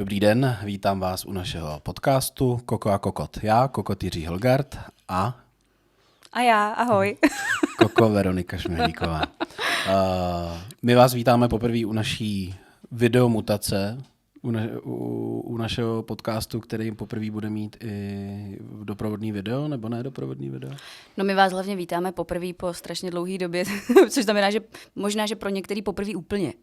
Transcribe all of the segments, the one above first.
Dobrý den, vítám vás u našeho podcastu Koko a Kokot. Já, Kokot Jiří Hilgard a já, ahoj. Koko Veronika Šmehlíková. My vás vítáme poprvé u naší videomutace, u našeho podcastu, který poprvé bude mít i doprovodný video, nebo ne doprovodný video? No my vás hlavně vítáme poprvé po strašně dlouhé době, což znamená, že možná, že pro některý poprvé úplně.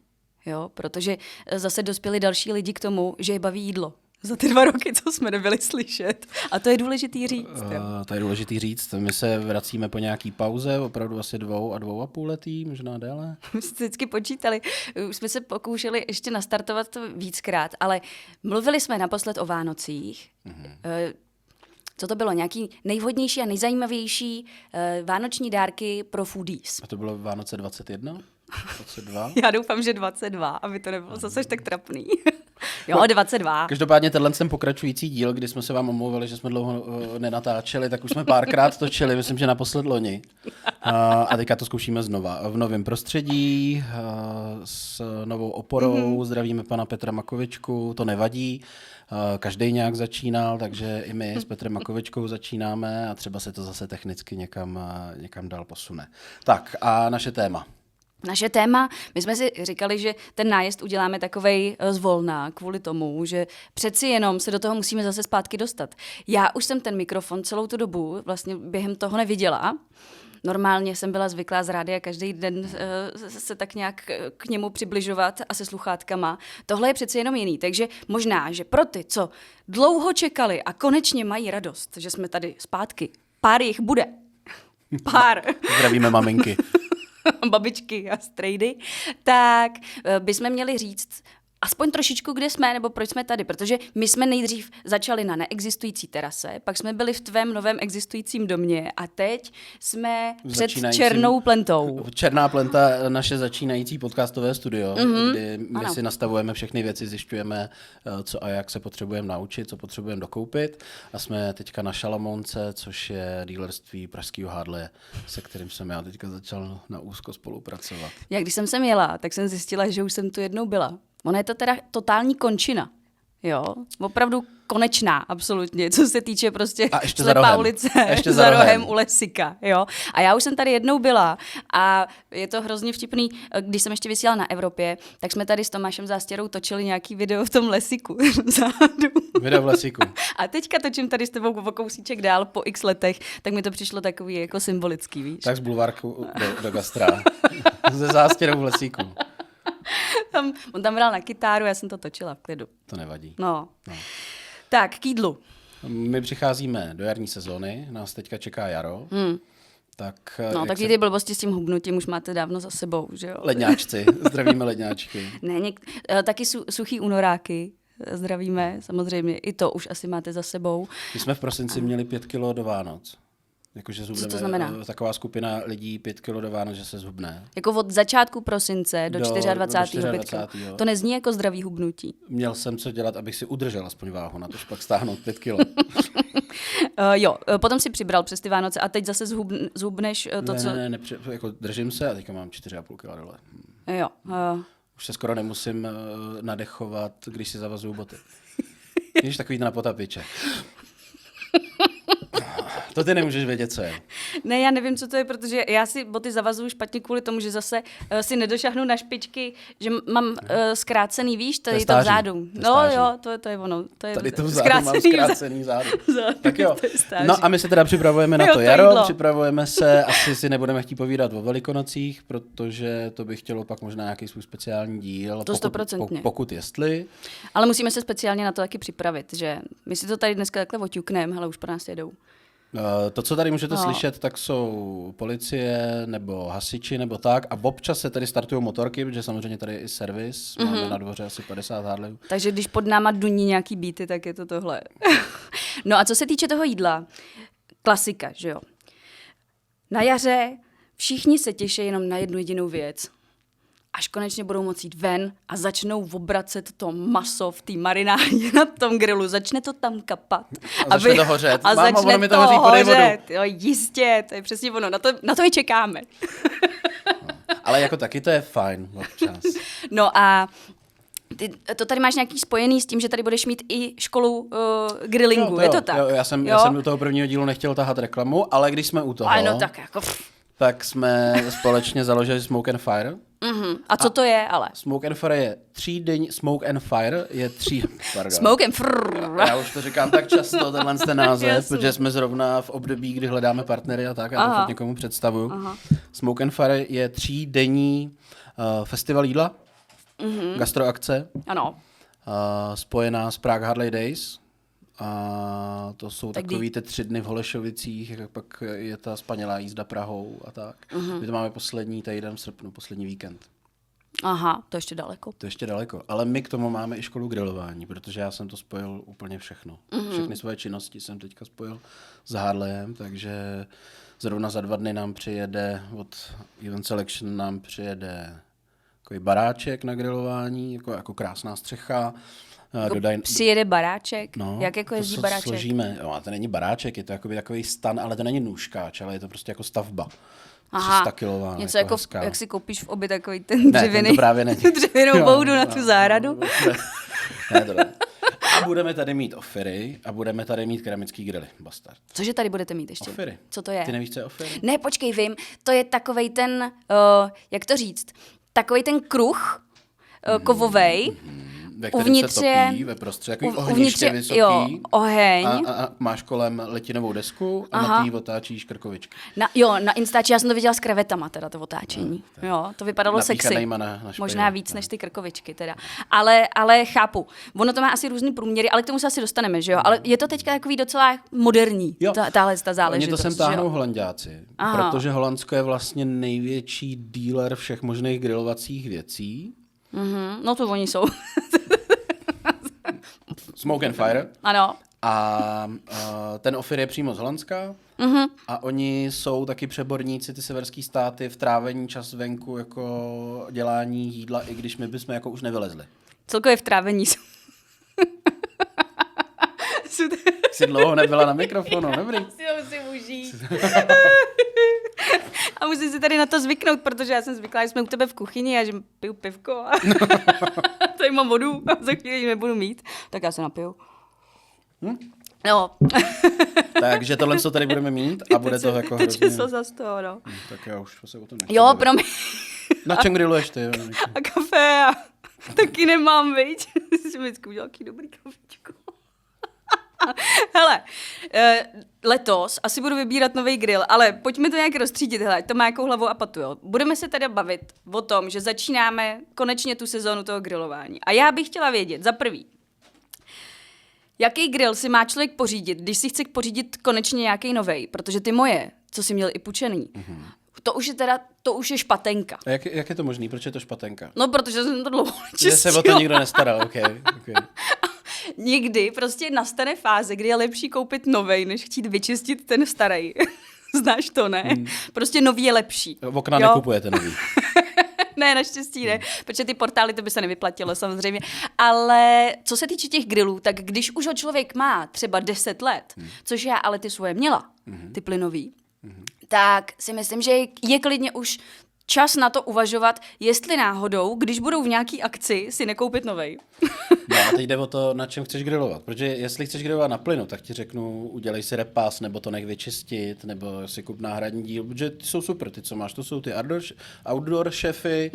Jo, protože zase dospěli další lidi k tomu, že je baví jídlo. Za ty 2 roky, co jsme nebyli slyšet. A to je důležitý říct. To je důležitý říct. My se vracíme po nějaký pauze, opravdu asi 2 a 2,5 letý, možná déle. My jsme vždycky počítali. Už jsme se pokoušeli ještě nastartovat to víckrát, ale mluvili jsme naposled o Vánocích. Co to bylo? Nějaký nejvhodnější a nejzajímavější vánoční dárky pro foodies. A to bylo Vánoce 21? 22? Já doufám, že 22, aby to nebylo zase tak trapný. Jo, 22. Každopádně ten pokračující díl, kdy jsme se vám omlouvali, že jsme dlouho nenatáčeli, tak už jsme párkrát točili, myslím, že naposled loni. A teďka to zkoušíme znova. V novém prostředí, s novou oporou, zdravíme pana Petra Makovičku, to nevadí. Každý nějak začínal, takže i my s Petrem Makovičkou začínáme a třeba se to zase technicky někam dál posune. Tak a naše téma. Naše téma, my jsme si říkali, že ten nájezd uděláme takovej zvolna kvůli tomu, že přeci jenom se do toho musíme zase zpátky dostat. Já už jsem ten mikrofon celou tu dobu vlastně během toho neviděla. Normálně jsem byla zvyklá z rádia každý den se tak nějak k němu přibližovat a se sluchátkama. Tohle je přeci jenom jiný, takže možná, že pro ty, co dlouho čekali a konečně mají radost, že jsme tady zpátky, pár jich bude. Pár. Zdravíme maminky. Babičky a strejdy, tak bychom měli říct aspoň trošičku, kde jsme, nebo proč jsme tady, protože my jsme nejdřív začali na neexistující terase, pak jsme byli v tvém novém existujícím domě a teď jsme před Černou plentou. Černá plenta, naše začínající podcastové studio, kdy my si nastavujeme všechny věci, zjišťujeme, co a jak se potřebujeme naučit, co potřebujeme dokoupit a jsme teďka na Šalamounce, což je dealerství pražského Harleje, se kterým jsem já teďka začal na úzko spolupracovat. Já když jsem sem jela, tak jsem zjistila, že už jsem tu jednou byla. Ona je to teda totální končina. Jo, opravdu konečná, absolutně, co se týče prostě slepá ulice za rohem u Lesika, jo. A já už jsem tady jednou byla a je to hrozně vtipný, když jsem ještě vysílala na Evropě, tak jsme tady s Tomášem Zástěrou točili nějaký video v tom Lesiku vzadu. Video v Lesiku. A teďka točím tady s tebou o kousíček dál po x letech, tak mi to přišlo takový jako symbolický, víš. Tak z bulvárku do gastra. Ze Zástěrou v Lesíku. On tam hrál na kytáru, já jsem to točila v klidu. To nevadí. No. Tak, k jídlu. My přicházíme do jarní sezóny, nás teďka čeká jaro. Tak, taky ty blbosti s tím hubnutím už máte dávno za sebou, že jo? Ledňáčci, zdravíme ledňáčky. Ne, taky suchý únoráky, zdravíme, samozřejmě, i to už asi máte za sebou. My jsme v prosinci měli 5 kilo do Vánoc. Jakože co to znamená? Taková skupina lidí 5 kilo do Vánoc, že se zhubne. Jako od začátku prosince do 24. 5 kilo. To nezní jako zdravý hubnutí. Měl jsem co dělat, abych si udržel aspoň váhu, na tož pak stáhnout 5 kilo. Potom si přibral přes ty Vánoce a teď zase zhubneš to, co... Ne, jako držím se a teďka mám 4,5 kila dole. Jo. Už se skoro nemusím nadechovat, když si zavazuju boty. Víš, takový na potapiče. To ty nemůžeš vědět, co je. Ne, já nevím, co to je, protože já si boty zavazuju špatně kvůli tomu, že zase si nedošahnu na špičky, že mám zkrácený, víš, tady to vzadu. To je ono. To je tady to vzadu mám zkrácený zádu. Tak jo. No a my se teda připravujeme na to jaro, připravujeme se, asi si nebudeme chtít povídat o Velikonocích, protože to by chtělo pak možná nějaký svůj speciální díl. To 100%. Pokud jestli. Ale musíme se speciálně na to taky připravit, že my si to tady dneska takhle oťukneme, ale už pro nás jedou. To, co tady můžete slyšet, tak jsou policie nebo hasiči nebo tak a občas se tady startují motorky, protože samozřejmě tady je i servis, máme na dvoře asi 50 Harleyů. Takže když pod náma duní nějaký beaty, tak je to tohle. No a co se týče toho jídla, klasika, že jo. Na jaře všichni se těší jenom na jednu jedinou věc. Až konečně budou moci jít ven a začnou obracet to maso v té marinádě na tom grilu. Začne to tam kapat. A začne to hořet. A Mámo, začne mi to hoří, podej vodu. Jo, jistě, to je přesně ono. Na to i čekáme. Ale jako taky to je fajn občas. No a Ty to tady máš nějaký spojený s tím, že tady budeš mít i školu grillingu, Jo, je to tak? Jo, já jsem do toho prvního dílu nechtěl tahat reklamu, ale když jsme u toho, Ano, tak jako... tak jsme společně založili Smoke and Fire. A co to je, ale? Smoke and Fire je 3 Smoke and Fire je 3... Pardon. Smoke and Fire. Já už to říkám tak často, tenhle ten název, Jasný. protože jsme zrovna v období, kdy hledáme partnery a tak, já to fakt někomu představuju. Smoke and Fire je 3denní festival jídla, gastroakce, Ano. spojená s Prague Harley Days. A to jsou Tak takový ty 3 dny v Holešovicích, jak pak je ta spanělá jízda Prahou a tak. My to máme poslední týden v srpnu, poslední víkend. Aha, to ještě daleko. To ještě daleko. Ale my k tomu máme i školu grilování, protože já jsem to spojil úplně všechno. Všechny svoje činnosti jsem teďka spojil s Harleyem, takže zrovna za 2 dny nám přijede od Event Selection nám přijede takový baráček na grilování, jako krásná střecha. Přijede baráček? No, Jak jako jezdí to baráček? složíme. No, a to není baráček, je to takový stan, ale to není nůžkáč, ale je to prostě jako stavba. Aha, 300 kilová. něco jako hezká. jak si koupíš v obě takový ten dřevěný, Ne, to právě není. dřevěnou boudu na tu zahradu. Ne, to ne. A budeme tady mít ofiry a budeme tady mít keramický grily, bastard. Cože tady budete mít ještě? Ofiry. Co to je? Ty nevíš, co je ofiry? Ne, počkej, vím. To je takovej ten, jak to říct, takovej ten kruh kovovej. Ve kterém Uvnitř se je... topí ve prostředí, takový uvnitř ohniště je, vysoký. jo, oheň. A máš kolem letinovou desku a na tý otáčíš krkovičky. Na Instači já jsem to viděla s krevetama, teda to otáčení. Jo, to vypadalo sexy. Napíchanejma na Možná víc než ty krkovičky teda. Ale chápu. Ono to má asi různý průměry, ale k tomu se asi dostaneme, že jo? Ale je to teďka takový docela moderní, tahle záležitost. Oni to sem že jo? táhnou Holanďáci, protože Holandsko je vlastně největší dealer všech možných grilovacích věcí. No to oni jsou. Smoke and Fire. Ano. A ten ofir je přímo z Holandska. A oni jsou taky přeborníci, ty severský státy, v trávení čas venku, jako dělání jídla, i když my bychom jako už nevylezli. Celkově v trávení. Jsi dlouho nebyla na mikrofonu, dobrý? Si ho musím užít. A musím si tady na to zvyknout, protože já jsem zvyklá, že jsme u tebe v kuchyni a že piju pivko a tady mám vodu a za chvíli nebudu mít, tak já se napiju. No. Takže tohle, co tady budeme mít a bude to jako Teď hrozně... se zas toho, no. Tak já už se o tom nechci Jo, bavit. promiň. Na čem grilluješ ty? A kafe a taky nemám, viď? Jsi vždycky udělal jaký dobrý kafičko. Hele, letos asi budu vybírat nový grill, ale pojďme to nějak rozstřídit, hele, to má jakou hlavu a patu, jo. Budeme se teda bavit o tom, že začínáme konečně tu sezónu toho grilování. A já bych chtěla vědět, za prvý, jaký grill si má člověk pořídit, když si chce pořídit konečně nějaký novej, protože ty moje, co jsi měl i pučený, to už je špatenka. A jak je to možný? Proč je to špatenka? No, protože jsem to dlouho Že se o to nikdo nestaral, okay. Někdy prostě nastane fáze, kdy je lepší koupit novej, než chtít vyčistit ten starý. Znáš to, ne? Prostě nový je lepší. Okna nekupujete nový. Ne, naštěstí ne, protože ty portály to by se nevyplatilo samozřejmě. Ale co se týče těch grillů, tak když už ho člověk má třeba 10 let, což já ale ty svoje měla, ty plynový, tak si myslím, že je klidně už čas na to uvažovat, jestli náhodou, když budou v nějaký akci, si nekoupit novej. No a teď jde o to, na čem chceš grillovat. Protože jestli chceš grillovat na plynu, tak ti řeknu, udělej si repas, nebo to nech vyčistit, nebo si kup náhradní díl, protože ty jsou super, ty co máš, to jsou ty outdoor šefy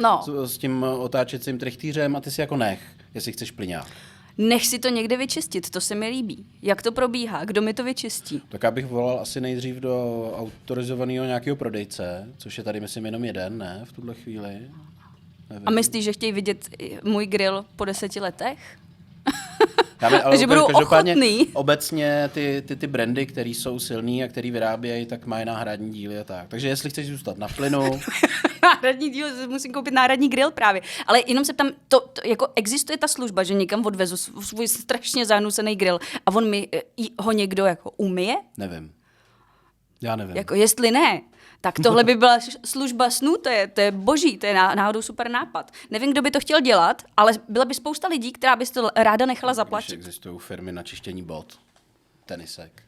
s tím otáčecím trichtýřem a ty si jako nech, jestli chceš plyňák. Nech si to někde vyčistit, to se mi líbí. Jak to probíhá? Kdo mi to vyčistí? Tak já bych volal asi nejdřív do autorizovaného nějakého prodejce, což je tady myslím jenom jeden, ne, v tuhle chvíli. Nevím. A myslíš, že chtějí vidět můj grill po 10 letech? Ale že budou ochotný. Obecně ty brandy, které jsou silný a který vyrábějí, tak mají náhradní díly a tak. Takže jestli chceš zůstat na plynu... Náhradní díl, musím koupit náhradní grill právě. Ale jenom se tam, jako existuje ta služba, že někam odvezu svůj strašně zahnusený grill a on mi ho někdo jako umyje? Nevím. Já nevím. Jako jestli ne, tak tohle by byla služba snů, to je boží, to je náhodou super nápad. Nevím, kdo by to chtěl dělat, ale byla by spousta lidí, která by to ráda nechala zaplatit. Když existují firmy na čištění bot, tenisek.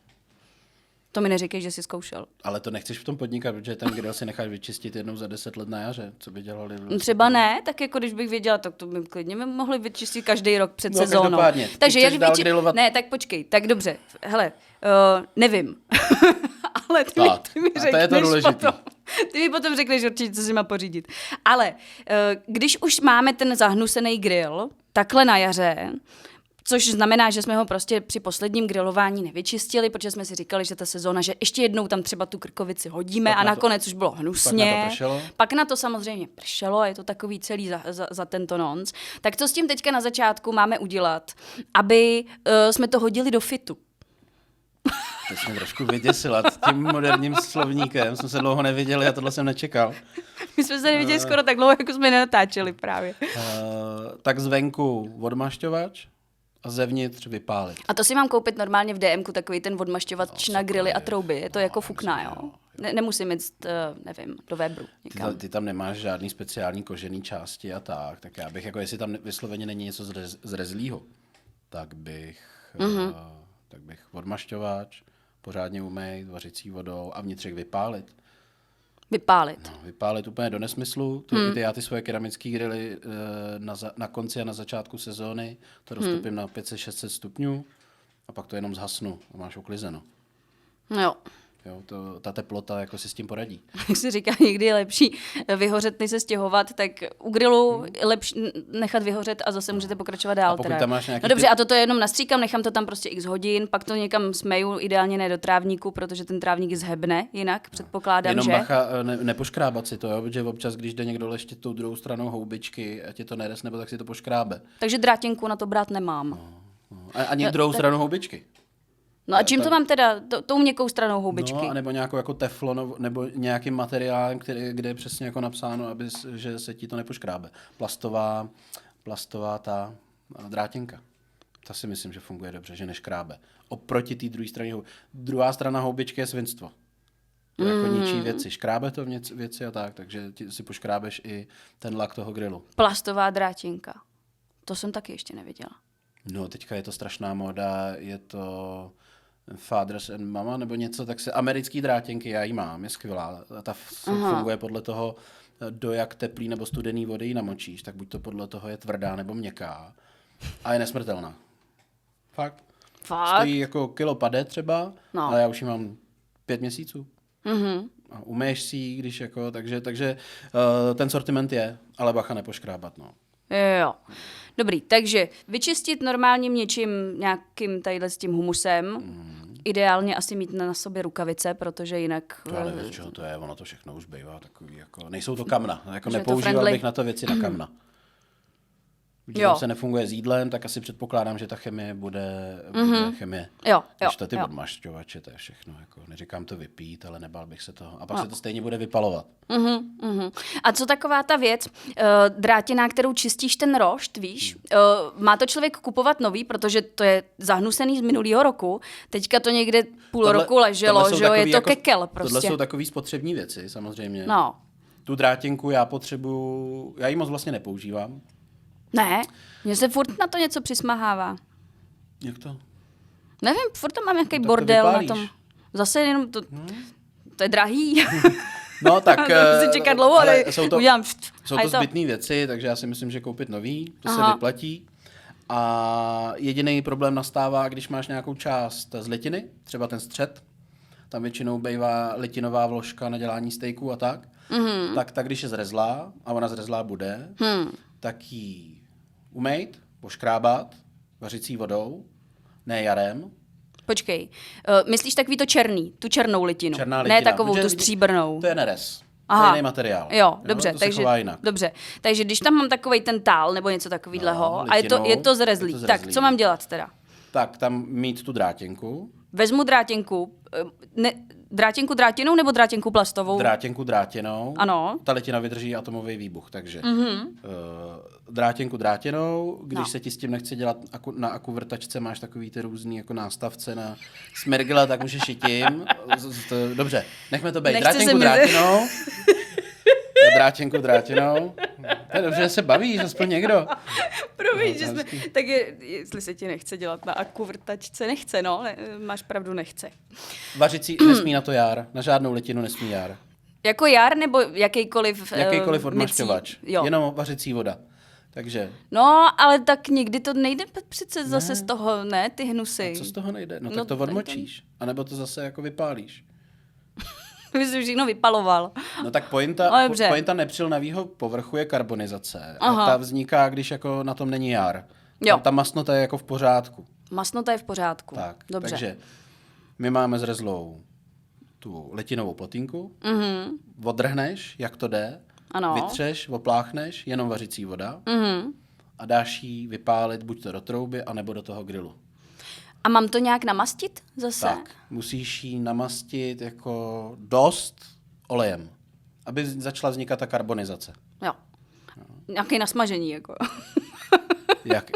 To mi neříkej, že jsi zkoušel. Ale to nechceš v tom podnikat, protože ten grill si necháš vyčistit jednou za 10 let na jaře. Co by dělali? Vlastně? Třeba ne, tak jako když bych věděla, tak to by klidně mohli vyčistit každý rok před No, sezónou. každopádně. Takže Ty chceš dál grilovat? Ne, tak počkej, tak dobře. Hele, nevím. Ale ty mi a to je to řekneš důležitý. potom. Ty mi potom řekneš určitě, co si má pořídit. Ale když už máme ten zahnusený grill takhle na jaře, což znamená, že jsme ho prostě při posledním grilování nevyčistili, protože jsme si říkali, že ta sezóna, že ještě jednou tam třeba tu krkovici hodíme Pak a na to- nakonec už bylo hnusně. Pak Pak na to samozřejmě pršelo a je to takový celý za tento nonc. Tak co s tím teďka na začátku máme udělat, aby jsme to hodili do fitu? To jsi mě trošku vyděsila tím moderním slovníkem. Jsme se dlouho neviděli a tohle jsem nečekal. My jsme se neviděli skoro tak dlouho, jako jsme nenatáčeli právě. Tak zvenku odmašťovač a zevnitř vypálit. A to si mám koupit normálně v DMku, takový ten odmašťovač na grily a trouby. Je to jako fukná, jo? Nemusím jít, nevím, do Webru někam. Ty tam nemáš žádný speciální kožený části a tak já bych, jako jestli tam vysloveně není něco zrezlýho, tak bych odmašťovač, pořádně umýt vařicí vodou a vnitřek vypálit. Vypálit. No, vypálit úplně do nesmyslu. Já ty svoje keramické grily na konci a na začátku sezóny to roztopím na 500-600 stupňů a pak to jenom zhasnu a máš uklizeno. Jo. Jo, ta teplota jako si s tím poradí. Jak se říká, někdy je lepší vyhořet, než se stěhovat, tak u grilu je lepší nechat vyhořet a zase můžete pokračovat dál. A pokud tam máš nějaký no dobře, a toto jenom nastříkám, nechám to tam prostě x hodin, pak to někam smeju, ideálně ne do trávníku, protože ten trávník zhebne jinak, předpokládám, jenom že? bacha, nepoškrábat si to, jo, protože občas, když jde někdo leštit tou druhou stranou houbičky a ti to neres, nebo tak si to poškrábe. Takže drátěnku na to brát nemám. Ani druhou stranu houbičky. No a čím to mám teda? Tou měkkou stranou houbičky? No, nebo nějakou jako teflon, nebo nějakým materiálem, kde je přesně jako napsáno, že se ti to nepoškrábe. Plastová ta drátěnka. Ta si myslím, že funguje dobře, že neškrábe. Oproti té druhé straně. Druhá strana houbičky je svinstvo. To jako ničí věci. Škrábe to věci a tak, takže si poškrábeš i ten lak toho grilu. Plastová drátěnka. To jsem taky ještě neviděla. No, teďka je to strašná móda, je to Fathers and Mama, nebo něco, tak se americký drátěnky, já ji mám, je skvělá. Ta funguje podle toho, do jak teplý nebo studený vody ji namočíš, tak buď to podle toho je tvrdá nebo měkká a je nesmrtelná. Fakt. Stojí jako kilo pade třeba, ale já už ji mám 5 měsíců. A umyješ si ji, když jako, takže ten sortiment je, ale bacha nepoškrábat, no. Jo. Dobrý, takže vyčistit normálním něčím, nějakým tadyhle s tím humusem. Ideálně asi mít na sobě rukavice, protože jinak... To já nevím, čeho to je, ono to všechno už bývá takový, jako, nejsou to kamna, jako že nepoužíval bych na to věci na kamna. Když se nefunguje s jídlem, tak asi předpokládám, že ta chemie bude chemie. Když to ty odmašťovače, to je všechno. Jako, neříkám to vypít, ale nebál bych se toho. A pak se to stejně bude vypalovat. A co taková ta věc, drátěná, kterou čistíš ten rošt, víš? Má to člověk kupovat nový, protože to je zahnusený z minulého roku. Teďka to někde půl roku leželo, že je to jako, kekel prostě. Tohle jsou takový spotřební věci, samozřejmě. No. Tu drátěnku já potřebuju, já ji moc vlastně nepoužívám. Ne, mně se furt na to něco přismahává. Jak to? Nevím, furt tam mám nějaký bordel na tom. Zase jenom to je drahý. No tak... Musím čekat dlouho, ale udělám... Jsou to zbytné věci, takže já si myslím, že koupit nový, to se vyplatí. A jediný problém nastává, když máš nějakou část z litiny, třeba ten střed, tam většinou bývá litinová vložka na dělání stejků a tak, tak když je zrezlá, a ona zrezlá bude, tak ji umejt, poškrábat vařicí vodou, ne jarem. Počkej, myslíš takový to černý, tu černou litinu, Černá litina, ne takovou tu stříbrnou. To je nerez. To je jiný materiál. Jo, dobře, to takže, se chová jinak. dobře. Takže když tam mám takovej ten tál nebo něco takového a je to zrezlý, tak co mám dělat teda? Tak tam mít tu drátěnku. Vezmu drátěnku, drátěnku drátěnou nebo drátěnku plastovou? Drátěnku drátěnou. Ano. Ta litina vydrží atomový výbuch, takže drátěnku drátěnou, když se ti s tím nechce dělat na akuvrtačce, máš takový ty různý jako nástavce na smergela, tak můžeš i tím. Dobře, nechme to být. Drátěnku drátěnou. drátěnku drátěnou. To je dobře, že se bavíš, aspoň někdo. Promiň, že jsme... Tak jestli se ti nechce dělat na aku vrtačce, nechce, no. Máš pravdu, nechce. Vařicí nesmí na to jár. Na žádnou litinu nesmí jár. Jako jar nebo jakýkoliv... Jakýkoliv odmašťovač. Jo. Jenom vařicí voda. Takže... No, ale tak nikdy to nejde přece zase z toho, ne, ty hnusy. A co z toho nejde? No tak to odmočíš. A nebo to zase jako vypálíš. Vy jsi všechno vypaloval. No tak pointa nepřilnavýho povrchu je karbonizace. Aha. A ta vzniká, když jako na tom není jar. Jo. Ta masnota je jako v pořádku. Masnota je v pořádku. Tak, Dobře. takže my máme zrezlou tu letinovou plotínku, odrhneš, jak to jde, Ano. vytřeš, opláchneš, jenom vařicí voda a dáš jí vypálit buď to do trouby, anebo do toho grilu. A mám to nějak namastit zase? Tak, musíš ji namastit jako dost olejem, aby začala vznikat ta karbonizace. Jo. Nějaké nasmažení, jako. Jak?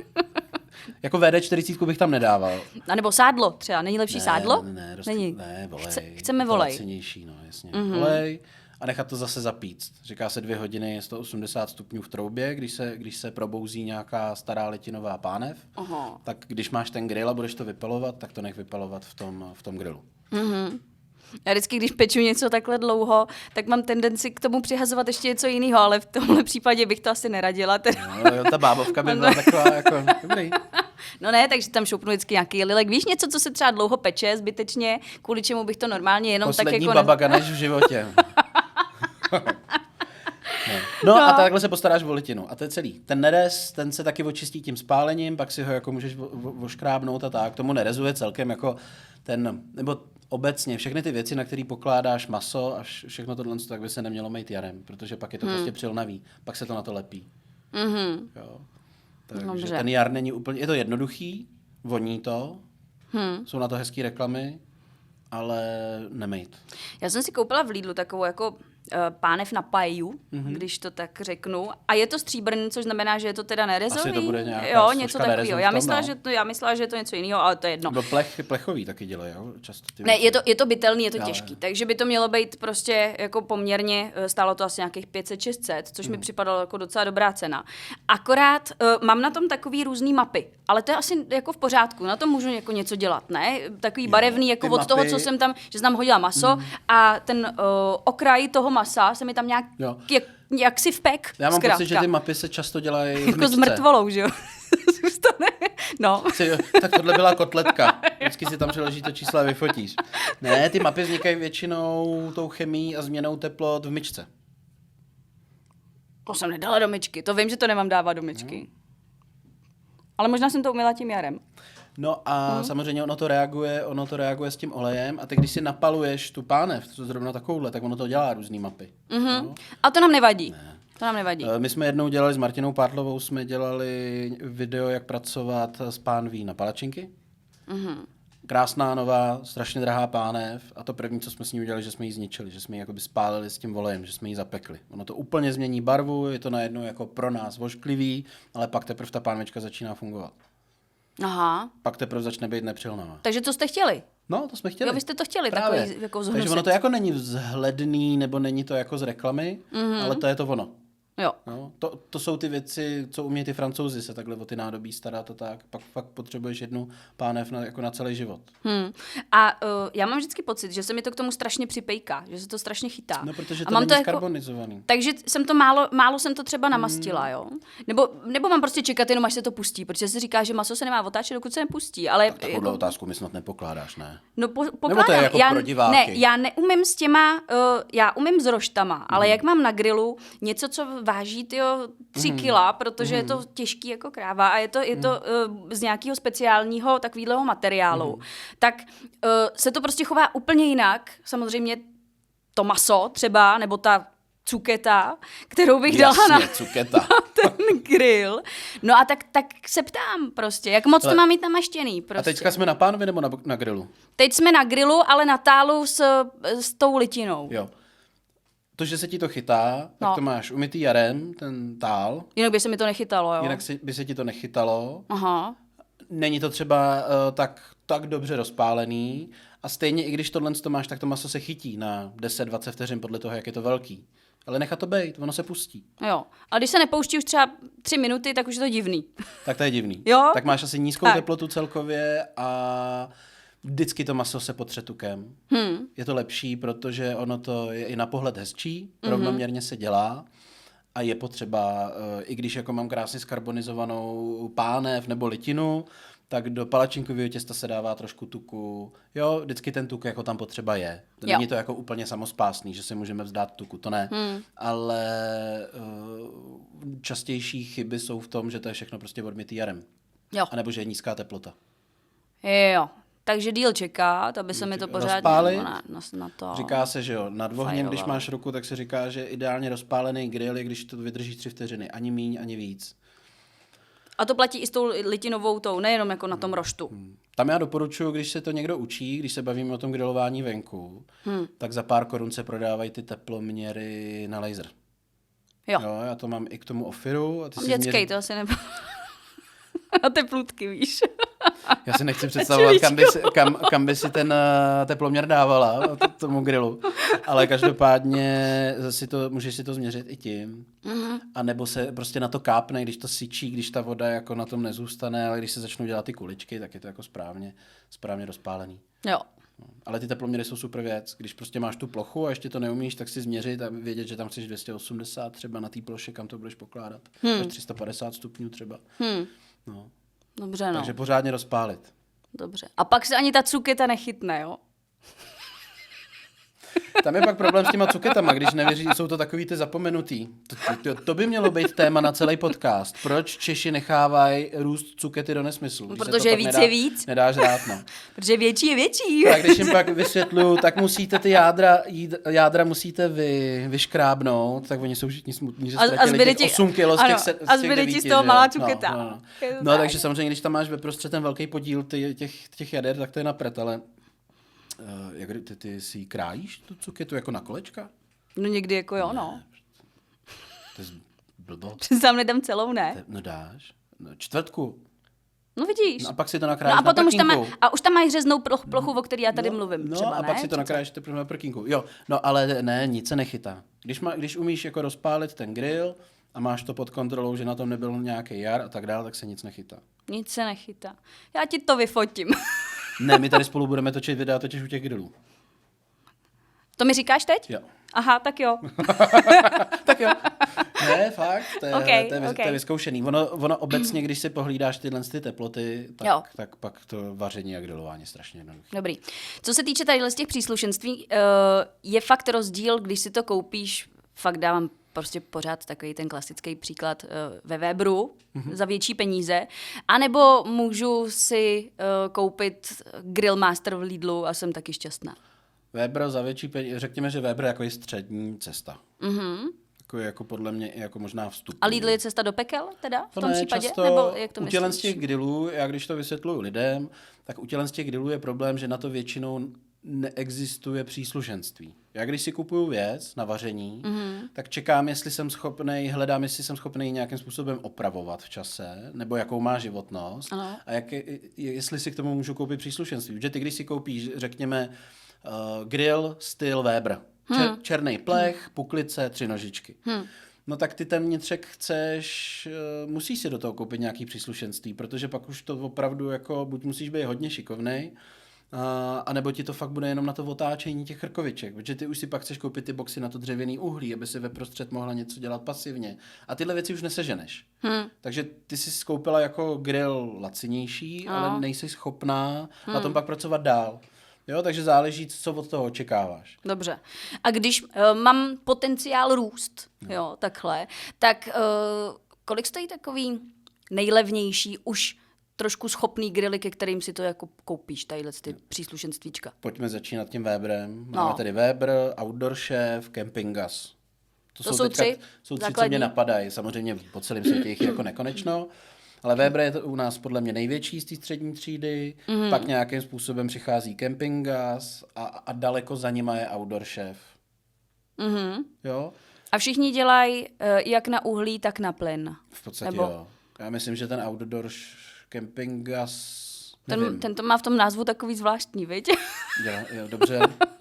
Jako VD40 bych tam nedával. A nebo sádlo třeba. Není lepší sádlo? Není. Ne, volej. Chceme Je to volej. lacinější, no jasně. Volej a nechat to zase zapíct. Říká se 2 hodiny, je 180 stupňů v troubě, když se probouzí nějaká stará letinová pánev. Aha. Tak když máš ten grill a budeš to vypalovat, tak to nech vypalovat v tom grillu. Já vždycky, když peču něco takhle dlouho, tak mám tendenci k tomu přihazovat ještě něco jiného, ale v tomhle případě bych to asi neradila. No, ta bábovka by byla taková jako dobrý. No ne, takže tam šoupnu vždycky nějaký lilek. Víš něco, co se třeba dlouho peče zbytečně, kvůli čemu bych to normálně jenom Poslední tak jako... baba ganeš v životě. No a takhle se postaráš o litinu. A to je celý. Ten nerez, ten se taky očistí tím spálením, pak si ho jako můžeš oškrábnout a tak. Tomu nerezu je celkem jako nebo obecně všechny ty věci, na které pokládáš maso a všechno tohle, tak by se nemělo mít jarem, protože pak je to prostě přilnavý. Pak se to na to lepí. Jo. Takže Dobře. ten jar není úplně, je to jednoduchý, voní to, jsou na to hezký reklamy, ale nemejt. Já jsem si koupila v Lidlu takovou jako pánev na paeju, když to tak řeknu. A je to stříbrný, což znamená, že je to teda nerezový. Asi to bude nějaká jo, složka něco takového. nerezu v Já tom, myslela, no. já myslela, že je to něco jiného, ale to je jedno. Nebo plechový taky dělají, jo? Často ty Ne, věci. je to bytelný, je to Jo, těžký, jo. takže by to mělo být prostě jako poměrně, stálo to asi nějakých 500-600, což mi připadalo jako docela dobrá cena. Akorát mám na tom takový různý mapy, ale to je asi jako v pořádku, na tom můžu jako něco dělat, ne? Takový barevný, jako ty od toho, mapy- co jsem tam, že jsem tam hodila maso a ten okraj toho masa se mi tam nějak Jo. jak si vpek, Já mám zkrátka. pocit, že ty mapy se často dělají v Jako s myčce. mrtvolou, že jo? Zůstane. No. Tak tohle byla kotletka. Vždycky si tam přiloží to číslo a vyfotíš. Ne, ty mapy vznikají většinou tou chemií a změnou teplot v myčce. To jsem nedala do myčky, to vím, že to nemám dávat do myčky. Ale možná jsem to uměla tím jarem. No a samozřejmě ono to reaguje s tím olejem a ty když si napaluješ tu pánev, to zrovna takovouhle, tak ono to dělá různý mapy. No. A to nám nevadí. To nám nevadí. My jsme jednou dělali s Martinou Pártlovou, jsme dělali video, jak pracovat s pánví na palačinky. Krásná, nová, strašně drahá pánev a to první, co jsme s ní udělali, že jsme ji zničili, že jsme ji jakoby spálili s tím olejem, že jsme ji zapekli. Ono to úplně změní barvu, je to najednou jako pro nás vošklivý, ale pak teprve ta pánvička začíná fungovat. Aha. Pak teprve začne být nepřilnavá. Takže co jste chtěli? No, to jsme chtěli. Jo, vy jste to chtěli, Právě. takový jako Takže zhnusit. ono to jako není vzhledný, nebo není to jako z reklamy, ale to je to ono. Jo. No, to jsou ty věci, co umějí ty Francouzi se takhle o ty nádobí starat a tak. Pak fakt potřebuješ jednu pánev jako na celý život. A já mám vždycky pocit, že se mi to k tomu strašně připejká, že se to strašně chytá. No, protože A to mám není to jako, skarbonizovaný. takže jsem to málo jsem to třeba namastila, jo? Nebo mám prostě čekat jenom, až se to pustí, protože se říká, že maso se nemá otáčet, dokud se nepustí. Ale Takovou otázku mi snad nepokládáš, ne? No Nebo pokládám. to je jako já, pro diváky? Ne, já neumím s těma, já umím s roštama, ale jak mám na grilu něco, co váží 3 kila, protože je to těžký jako kráva a je to z nějakého speciálního takového materiálu, tak se to prostě chová úplně jinak. Samozřejmě to maso třeba, nebo ta cuketa, kterou bych dala na cuketa. ten grill. No a tak se ptám prostě, jak moc to má mít namaštěný prostě. A teďka jsme na pánvi nebo na grilu? Teď jsme na grilu, ale na tálu s tou litinou. Jo. To, že se ti to chytá, tak to máš umytý jarem, ten tál. Jinak by se mi to nechytalo, jo? Jinak by se ti to nechytalo. Aha. Není to třeba tak dobře rozpálený. A stejně, i když tohle to máš, tak to maso se chytí na 10-20 vteřin podle toho, jak je to velký. Ale nechat to bejt, ono se pustí. Jo. A když se nepouští už třeba 3 minuty, tak už je to divný. Tak to je divný. Jo? Tak máš asi nízkou Tak. teplotu celkově a vždycky to maso se potře tukem. Je to lepší, protože ono to je i na pohled hezčí, rovnoměrně se dělá a je potřeba, i když jako mám krásně skarbonizovanou pánev nebo litinu, tak do palačinkového těsta se dává trošku tuku. Jo, vždycky ten tuk jako tam potřeba je. Není to jako úplně samospásný, že si můžeme vzdát tuku, to ne. Ale častější chyby jsou v tom, že to je všechno prostě odmytý jarem. Jo. A nebo že je nízká teplota. Jo. Takže díl čekat, aby se mi to pořádně rozpálit. na to... Říká se, že jo, nad ohněm, když Fajrovalo. máš ruku, tak se říká, že ideálně rozpálený grill je, když to vydrží 3 vteřiny. Ani míň, ani víc. A to platí i s tou litinovou tou, nejenom jako na tom roštu. Tam já doporučuji, když se to někdo učí, když se bavíme o tom grilování venku, tak za pár korun se prodávají ty teploměry na laser. Jo. Jo, já to mám i k tomu Ofiru. A ty si Dětskej, to asi nebo... A teplutky, víš. Já si nechci představovat, kam by si ten teploměr dávala tomu grilu. Ale každopádně můžeš si to změřit i tím. A nebo se prostě na to kápne, když to syčí, když ta voda jako na tom nezůstane, ale když se začnou dělat ty kuličky, tak je to jako správně rozpálený. Jo. Ale ty teploměry jsou super věc. Když prostě máš tu plochu a ještě to neumíš, tak si změřit a vědět, že tam chceš 280 třeba na té ploše, kam to budeš pokládat. Až 350 stupňů třeba. No. Dobře, no. Takže pořádně rozpálit. Dobře. A pak se ani ta cuketa nechytne, jo? Tam je pak problém s těma cuketama, když nevěří, jsou to takový ty zapomenutý. To by mělo být téma na celý podcast. Proč Češi nechávají růst cukety do nesmyslu? Když se Protože to je pak víc je víc. Nedáš rád, no. Protože větší je větší. Tak když jim pak vysvětluju, tak musíte ty jádra musíte vyškrábnout, tak oni jsou všichni smutní, že ztratili těch 8 kilo z těch, a zbyde ti z toho malá cuketa. No, takže samozřejmě, když tam máš ve prostřed ten velký podíl těch jader, tak to je na prd, ale jak ty si krájíš tu cuketu jako na kolečka? No někdy jako jo, no. To je blbo. Sám nedám celou, ne? No dáš. No, čtvrtku. No vidíš. No a pak si to No nakrájíš a potom už prkínkou. už tam máš řeznou plochu, o který já tady mluvím. No třeba, a pak ne? si to nakrájíš teprve na prkínku. Jo, no ale ne, nic se nechytá. Když umíš jako rozpálit ten grill a máš to pod kontrolou, že na tom nebyl nějaký jar a tak dále, tak se nic nechytá. Nic se nechytá. Já ti to vyfotím. Ne, my tady spolu budeme točit videa totiž u těch grillů. To mi říkáš teď? Jo. Aha, tak jo. Tak jo. Ne, fakt, to je, Okay, to je vyzkoušený. Ono obecně, když si pohlídáš ty teploty, tak pak to vaření a grilování je strašně jednoduché. Dobrý. Co se týče tady z těch příslušenství, je fakt rozdíl, když si to koupíš, fakt dávám prostě pořád takový ten klasický příklad ve Weberu za větší peníze, anebo můžu si koupit Grill Master v Lidlu a jsem taky šťastná. Weber za větší peníze, řekněme, že Weber jako je střední cesta. Jako podle mě jako možná vstup. A Lidl je cesta do pekel teda v tom případě? Často Nebo jak to u tělen z myslíš? těch grillů, já když to vysvětluju lidem, tak u tělen z těch grillů je problém, že na to většinou neexistuje příslušenství. Já když si kupuju věc na vaření, tak čekám, hledám, jestli jsem schopný nějakým způsobem opravovat v čase, nebo jakou má životnost, a jestli si k tomu můžu koupit příslušenství. Protože ty, když si koupíš, řekněme, grill styl Weber, černý plech, puklice, 3 nožičky. No tak ty ten vnitřek musíš si do toho koupit nějaký příslušenství, protože pak už to opravdu jako, buď musíš být hodně šikovnej, a nebo ti to fakt bude jenom na to otáčení těch krkoviček, protože ty už si pak chceš koupit ty boxy na to dřevěný uhlí, aby si ve prostřed mohla něco dělat pasivně. A tyhle věci už neseženeš. Takže ty jsi skoupila jako grill lacinější, ale nejsi schopná na tom pak pracovat dál. Jo, takže záleží, co od toho očekáváš. Dobře. A když mám potenciál růst, jo, takhle, tak kolik stojí takový nejlevnější už trošku schopný grily, ke kterým si to jako koupíš, tadyhle ty příslušenstvíčka? Pojďme začínat tím Weberem. Máme tady Weber, Outdoor Chef, Camping Gas. To jsou tři co mě napadají. Samozřejmě po celém světě jich je jako nekonečno. Ale Weber je to u nás podle mě největší z té střední třídy, pak nějakým způsobem přichází Camping Gas a daleko za nima je Outdoor Chef. Jo? A všichni dělají jak na uhlí, tak na plyn. V podstatě jo. Já myslím, že ten Outdoor Camping Gas Ten to má v tom názvu takový zvláštní, viď? Jo, dobře,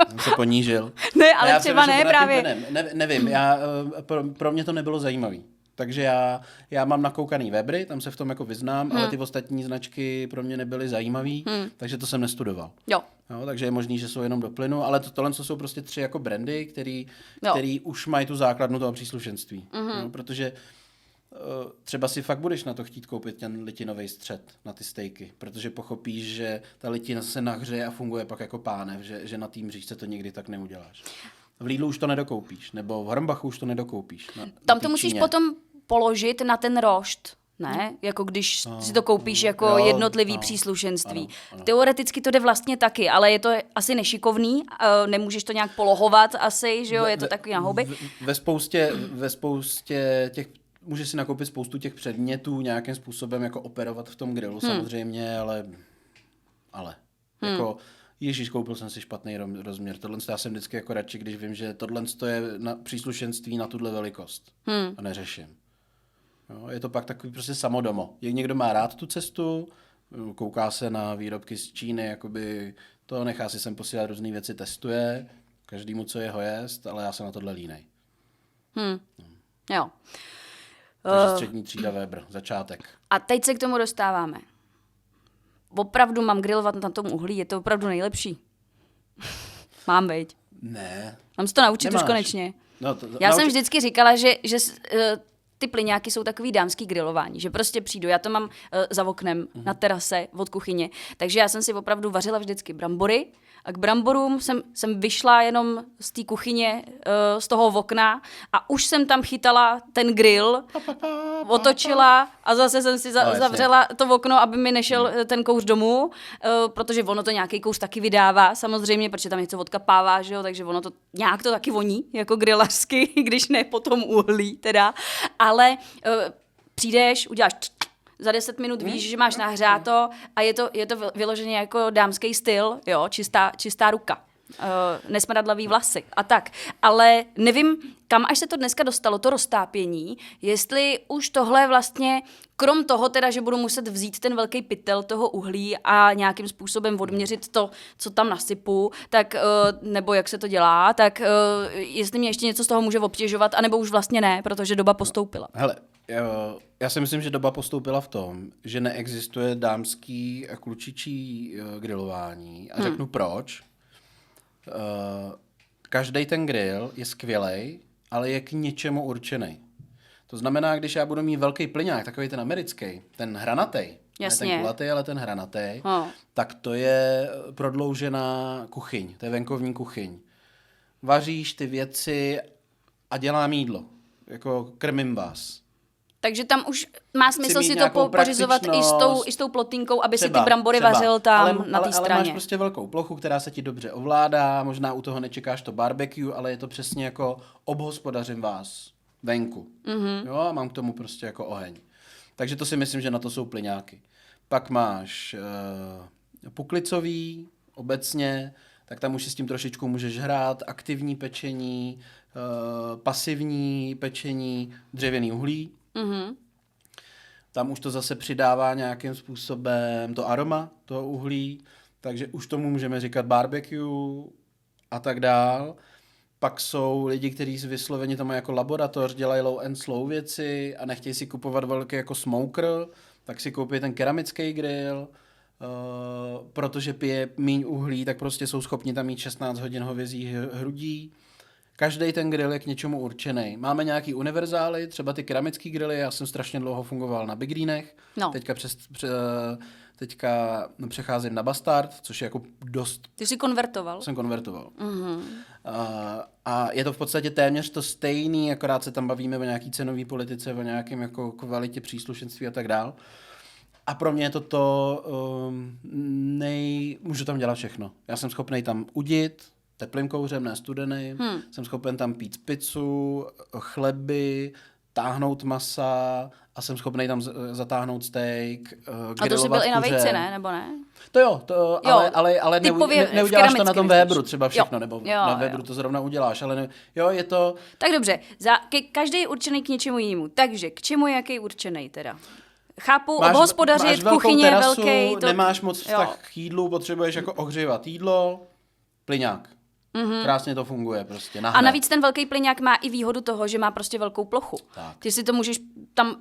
jsem se ponížil. Ne, ale já třeba ne právě. Nevím, pro mě to nebylo zajímavý. Takže já mám nakoukaný Webry, tam se v tom jako vyznám, ale ty ostatní značky pro mě nebyly zajímavý, takže to jsem nestudoval. Jo. Jo, takže je možný, že jsou jenom do plynu, ale tohle jsou prostě 3 jako brandy, který už mají tu základnu toho příslušenství. Jo, protože třeba si fakt budeš na to chtít koupit ten litinový střed na ty stejky, protože pochopíš, že ta litina se nahřeje a funguje pak jako pánev, že na té mřížce to nikdy tak neuděláš. V Lidlu už to nedokoupíš, nebo v Hornbachu už to nedokoupíš. Tam to musíš potom položit na ten rošt, ne? Jako když si to koupíš jako jednotlivý příslušenství. Ano. Teoreticky to jde vlastně taky, ale je to asi nešikovný, nemůžeš to nějak polohovat asi, že jo, je to takový na houby. Ve spoustě těch můžeš si nakoupit spoustu těch předmětů, nějakým způsobem jako operovat v tom grilu samozřejmě, ale jako Ježíš, koupil jsem si špatný rozměr. Tohle já jsem vždycky jako radši, když vím, že tohle je na příslušenství na tuhle velikost a neřeším. Jo, je to pak takový prostě samodomo. Jak někdo má rád tu cestu, kouká se na výrobky z Číny, jakoby to nechá si sem posílat různý věci, testuje, každému, co jeho jest, ale já jsem na tohle línej. Jo. Takže střední třída Weber, začátek. A teď se k tomu dostáváme. Opravdu mám grillovat na tom uhlí, je to opravdu nejlepší. Mám, veď. Ne. Mám se to naučit Nemáš. už konečně. No, Já jsem vždycky říkala, že ty plyňáky jsou takový dámský grilování, že prostě přijdu, já to mám za oknem na terase od kuchyně, takže já jsem si opravdu vařila vždycky brambory a k bramborům jsem vyšla jenom z té kuchyně, z toho okna a už jsem tam chytala ten grill, otočila a zase jsem si zavřela to okno, aby mi nešel ten kouř domů, protože ono to nějaký kouř taky vydává samozřejmě, protože tam něco odkapává, že jo, takže ono to nějak to taky voní, jako grillařsky, když ne po tom uhlí teda, ale přijdeš, uděláš za 10 minut víš, že máš nahřáto a je to vyloženě jako dámský styl, jo, čistá ruka. Nesmradlavý vlasy a tak. Ale nevím, kam až se to dneska dostalo, to roztápění, jestli už tohle vlastně, krom toho teda, že budu muset vzít ten velký pytel toho uhlí a nějakým způsobem odměřit to, co tam nasypu, tak, nebo jak se to dělá, tak jestli mě ještě něco z toho může obtěžovat, anebo už vlastně ne, protože doba postoupila. Hele, já si myslím, že doba postoupila v tom, že neexistuje dámský a klučičí grilování. A řeknu proč. Každý ten grill je skvělej, ale je k něčemu určený. To znamená, když já budu mít velký plyňák, takový ten americký, ten hranatej, ne ten kulatý, ale ten hranatej, tak to je prodloužená kuchyň, to je venkovní kuchyň. Vaříš ty věci a dělám jídlo, jako krmím vás. Takže tam už má smysl si to pořizovat i s tou plotínkou, aby si ty brambory vařil tam na té straně. Ale máš prostě velkou plochu, která se ti dobře ovládá, možná u toho nečekáš to barbecue, ale je to přesně jako obhospodařím vás venku. Jo, a mám k tomu prostě jako oheň. Takže to si myslím, že na to jsou plyňáky. Pak máš puklicový obecně, tak tam už si s tím trošičku můžeš hrát, aktivní pečení, pasivní pečení, dřevěný uhlí. Tam už to zase přidává nějakým způsobem to aroma toho uhlí, takže už tomu můžeme říkat barbecue a tak dál. Pak jsou lidi, kteří vysloveně to mají jako laboratoř, dělají low and slow věci a nechtějí si kupovat velký jako smoker, tak si koupí ten keramický grill, protože pije míň uhlí, tak prostě jsou schopni tam mít 16 hodin hovězí hrudí. Každý ten grill je k něčemu určený. Máme nějaký univerzály, třeba ty keramický grily, já jsem strašně dlouho fungoval na Big Greenech, teďka přecházím na Bastard, což je jako dost... Ty jsi konvertoval? Jsem konvertoval. A je to v podstatě téměř to stejný, akorát se tam bavíme o nějaký cenové politice, o nějakém jako kvalitě příslušenství a tak dál. A pro mě je můžu tam dělat všechno. Já jsem schopný tam udit, teplým kouřem, ne studeným. Jsem schopen tam pít pizzu, chleby, táhnout masa a jsem schopný tam zatáhnout steak, grilovat a to jsi byl kuře. I na vejci, ne? Nebo ne? To jo, ale neuděláš to na tom Weberu třeba všechno, jo. nebo na Weberu to zrovna uděláš, ale je to... Tak dobře, každý je určený k něčemu jinému, takže k čemu je jaký určený teda? chápu, obhospodařit, velkou kuchyně terasu, velký. nemáš moc vztah k jídlu, potřebuješ jako ohřívat jídlo, plyňák. Krásně to funguje prostě. A navíc ten velký plyňák má i výhodu toho, že má prostě velkou plochu. Tak. Ty si to můžeš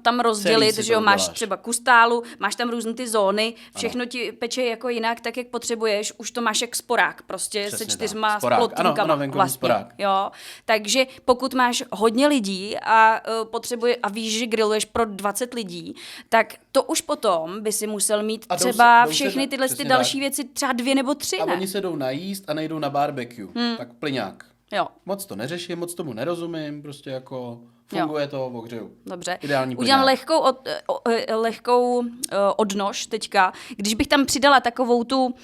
tam rozdělit, že jo, máš třeba kustálu, máš tam různé ty zóny, všechno ti peče jako jinak, tak jak potřebuješ, už to máš jak sporák, prostě Přesně se 4 sporák. splotínkama Ano, vlastně. sporák. Jo, takže pokud máš hodně lidí a víš, že grilluješ pro 20 lidí, tak to už potom by si musel mít třeba všechny tyhle ty další věci, třeba 2 nebo 3, a ne? oni se jdou najíst a nejdou na barbecue. Tak plyňák. Jo. Moc to neřeším, moc tomu nerozumím, prostě jako funguje to, ohřeju. Dobře. Ideální Udělám plyňák. lehkou odnož teďka. Když bych tam přidala takovou tu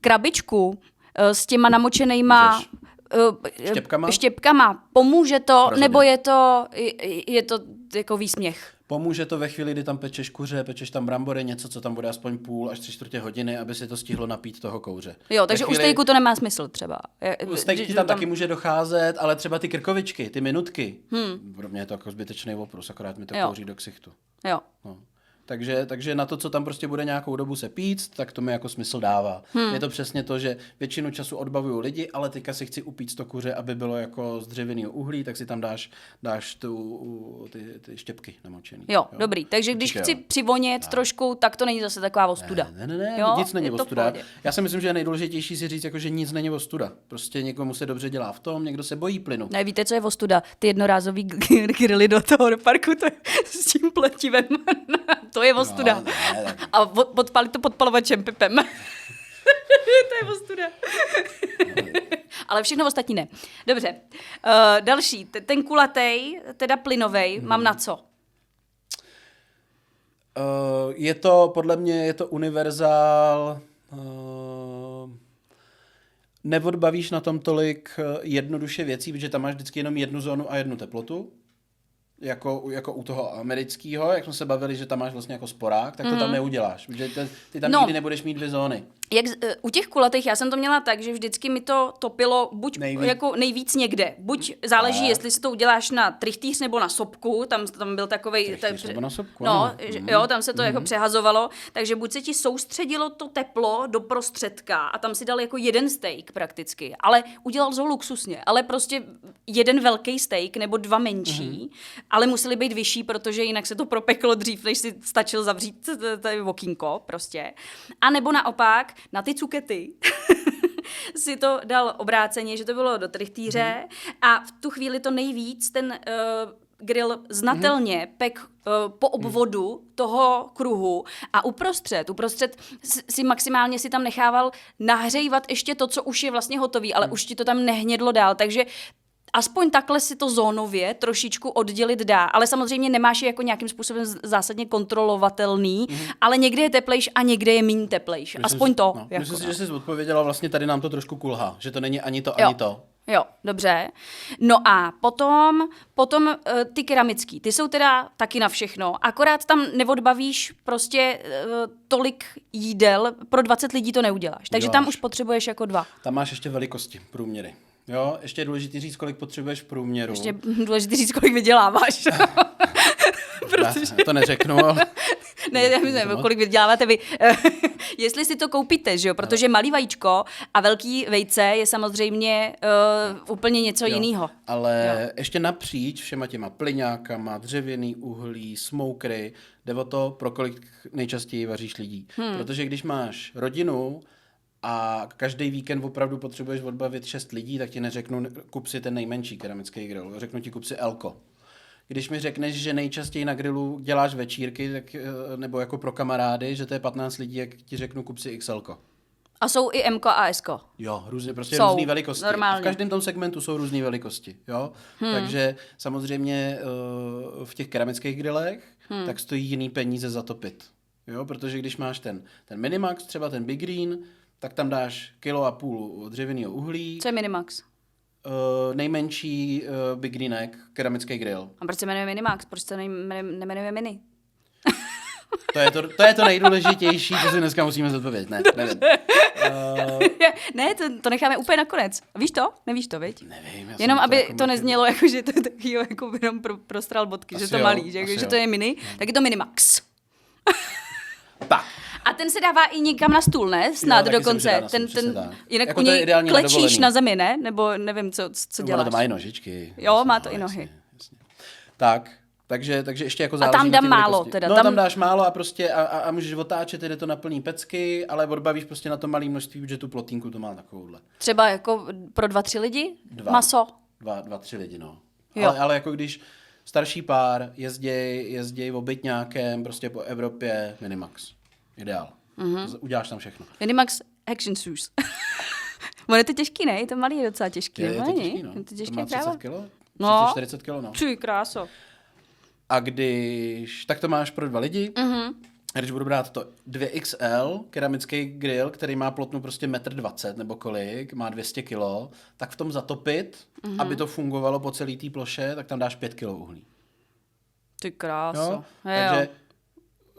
krabičku s těma namočenejma štěpkama, pomůže to, Rozhodně. nebo je to jako výsměch? Pomůže to ve chvíli, kdy tam pečeš kuře, pečeš tam brambory, něco, co tam bude aspoň půl až 3/4 hodiny, aby si to stihlo napít toho kouře. Jo, takže u stejku to nemá smysl třeba. U stejky tam taky může docházet, ale třeba ty krkovičky, ty minutky. Pro mě je to jako zbytečný oprus, akorát mi to kouří do ksichtu. Jo. No. Takže na to, co tam prostě bude nějakou dobu se pít, tak to mi jako smysl dává. Je to přesně to, že většinu času odbavuju lidi, ale teďka si chci upít to kuře, aby bylo jako z dřevěného uhlí, tak si tam dáš ty štěpky namočený. Jo, dobrý. Takže když chci přivonět trošku, tak to není zase taková ostuda. Ne, jo? Nic není Je to v ostuda. pohodě. Já si myslím, že je nejdůležitější si říct, jako, že nic není ostuda. Prostě někomu se dobře dělá v tom, někdo se bojí plynu. Ne, víte, co je ostuda? Ty jednorázový grily do toho parku, to je s tím pletivem. To je ostuda. No, ne, A podpalit to podpalovačem pipem. To je ostuda. Ale všechno ostatní ne. Dobře. Další. Ten kulatej, teda plynovej, mám na co? Je to, podle mě, je to univerzál. Neodbavíš na tom tolik jednoduše věcí, protože tam máš vždycky jenom jednu zónu a jednu teplotu. Jako u toho amerického, jak jsme se bavili, že tam máš vlastně jako sporák, tak to tam neuděláš, protože ty tam nikdy nebudeš mít 2 zóny. U těch kulatých já jsem to měla tak, že vždycky mi to topilo buď jako nejvíc někde. Buď záleží, jestli si to uděláš na trichtýř nebo na sopku, tam byl takovej... Trichtýř nebo na sopku, no, jo, tam se to jako přehazovalo, takže buď se ti soustředilo to teplo do prostředka a tam si dal jako jeden steak prakticky, ale udělal to luxusně, ale prostě jeden velký steak nebo 2 menší, ale museli být vyšší, protože jinak se to propeklo dřív, než si stačil zavřít okýnko prostě. A nebo naopak na ty cukety si to dal obráceně, že to bylo do trichtýře a v tu chvíli to nejvíc ten grill znatelně pek po obvodu toho kruhu a uprostřed si maximálně si tam nechával nahřejvat ještě to, co už je vlastně hotový, ale už ti to tam nehnědlo dál, takže aspoň takhle si to zónově trošičku oddělit dá, ale samozřejmě nemáš je jako nějakým způsobem zásadně kontrolovatelný, ale někde je teplejš a někde je méně teplejš. Aspoň to. No, myslím si, že jsi odpověděla, vlastně tady nám to trošku kulhá, že to není ani to, ani to. Jo, dobře. No a potom ty keramický, ty jsou teda taky na všechno, akorát tam neodbavíš prostě tolik jídel, pro 20 lidí to neuděláš, takže tam už potřebuješ jako 2. Tam máš ještě velikosti, průměry. Jo, ještě je důležité říct, kolik potřebuješ v průměru. Ještě důležité říct, kolik vyděláváš. Protože... Já to neřeknu, ale... Ne, já myslím, kolik vyděláváte vy. Jestli si to koupíte, že jo? Protože malý vajíčko a velký vejce je samozřejmě úplně něco jiného. Ale ještě napříč všema těma plyňákama, dřevěný uhlí, smokery, jde o to, pro kolik nejčastěji vaříš lidí. Protože když máš rodinu a každý víkend opravdu potřebuješ odbavit 6 lidí, tak ti neřeknu, kup si ten nejmenší keramický grill, řeknu ti, kup si Elko. Když mi řekneš, že nejčastěji na grilu děláš večírky, tak, nebo jako pro kamarády, že to je 15 lidí, jak ti řeknu, kup si XLko. A jsou i MK a SK. Jo, různý velikosti. Normálně. V každém tom segmentu jsou různé velikosti. Jo? Takže samozřejmě v těch keramických grillech tak stojí jiný peníze zatopit. Jo? Protože když máš ten Minimax, třeba ten Big Green, tak tam dáš 1,5 kg dřevěného uhlí. Co je Minimax? Nejmenší Big Greenek, keramický grill. A proč se jmenuje Minimax? Proč se nemenuje Mini? To je to nejdůležitější, co si dneska musíme zodpovědět. Ne, nevím. Ne, to necháme úplně nakonec. Víš to? Nevíš to, viď? Nevím. Jenom aby jako to neznělo, jako, že to je takový jako jenom prostral bodky, asi že to malý, že to je mini, tak je to Minimax. Tak. A ten se dává i někam na stůl, ne? Snad taky se dokonce. může dát na stůl, přesně tak. Jinak Jako u to je něj ideální na klečíš dovolený. na zemi, ne? Nebo nevím, co Ono děláš. to má i nožičky. Jo, Jasně, má to no, i nohy. Jasně. Tak, takže ještě jako A záleží tam na dám té málo velikosti. teda, No, tam- tam dáš málo a prostě a můžeš otáčet, jde to na plný pecky, ale odbavíš prostě na to malé množství, protože tu plotínku to má takovouhle. Třeba jako pro 2-3 lidi? Dva. Maso? Dva, tři lidi, no. Jo. Ale jako když starší pár jezděj v obytňákem prostě po Evropě, Minimax. Ideál. Uděláš tam všechno. Minimax Action Shoes. Ono je to těžký, ne? Je to malý, je docela těžký. Je to není? těžký, no. Je to To těžké má 30 právo. kilo? No. 40 kilo, no. Čuj, kráso. A když, tak to máš pro 2 lidi. A když budu brát to 2XL, keramický grill, který má plotnu prostě 1,20 m nebo kolik, má 200 kg, tak v tom zatopit, aby to fungovalo po celé té ploše, tak tam dáš 5 kg uhlí. Ty kráso. Jo? Takže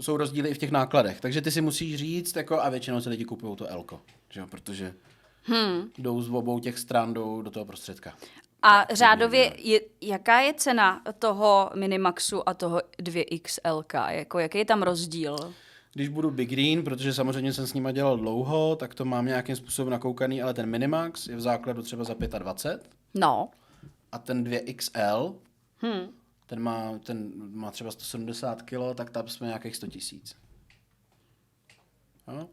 jsou rozdíly i v těch nákladech. Takže ty si musíš říct, jako, a většinou se lidi kupují to Elko, že jo? Protože jdou z obou těch stran do toho prostředka. A řádově, jaká je cena toho Minimaxu a toho 2XL? Jako, jaký je tam rozdíl? Když budu Big Green, protože samozřejmě jsem s nima dělal dlouho, tak to mám nějakým způsobem nakoukaný, ale ten Minimax je v základu třeba za 25 No. a ten 2XL, ten má třeba 170 kg, tak tam jsme nějakých 100 000.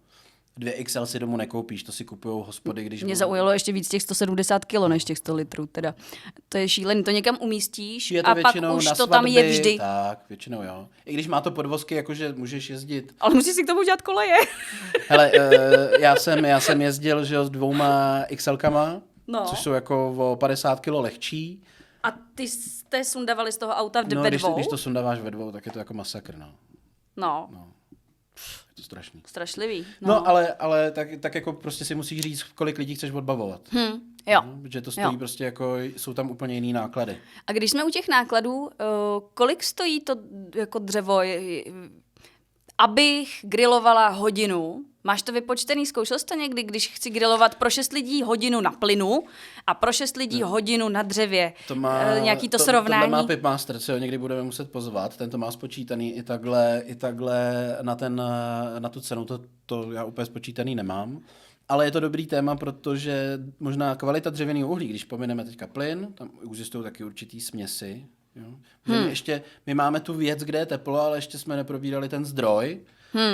2XL si domů nekoupíš, to si kupujou hospody, když... Mě zaujalo ještě víc těch 170 kilo než těch 100 litrů, teda. To je šílený, to někam umístíš Je to a pak většinou už na to tam je svatby, vždy. Tak, většinou jo. I když má to podvozky, jakože můžeš jezdit. Ale musíš si k tomu dělat koleje. Hele, já jsem jezdil, že jo, s 2 XLkama, No. což jsou jako o 50 kilo lehčí. A ty jste sundavali z toho auta No, ve když dvou? to sundáváš ve dvou, tak je to jako masakr, no. No, Je to strašný. strašlivý. No, ale tak jako prostě si musíš říct, kolik lidí chceš odbavovat. Jo. Protože to stojí Jo. prostě jako, jsou tam úplně jiný náklady. A když jsme u těch nákladů, kolik stojí to jako dřevo, abych grilovala hodinu? Máš to vypočtený? Zkoušel jsi to někdy, když chci grilovat pro 6 lidí hodinu na plynu a pro 6 lidí hodinu na dřevě? To má, Nějaký to srovnání? Tohle má Pipmaster, co ho někdy budeme muset pozvat. Ten to má spočítaný i takhle na tu cenu. To já úplně spočítaný nemám. Ale je to dobrý téma, protože možná kvalita dřevěného uhlí, když pomineme teďka plyn, tam existují taky určitý směsi. Jo? My máme tu věc, kde je teplo, ale ještě jsme neprobírali ten zdroj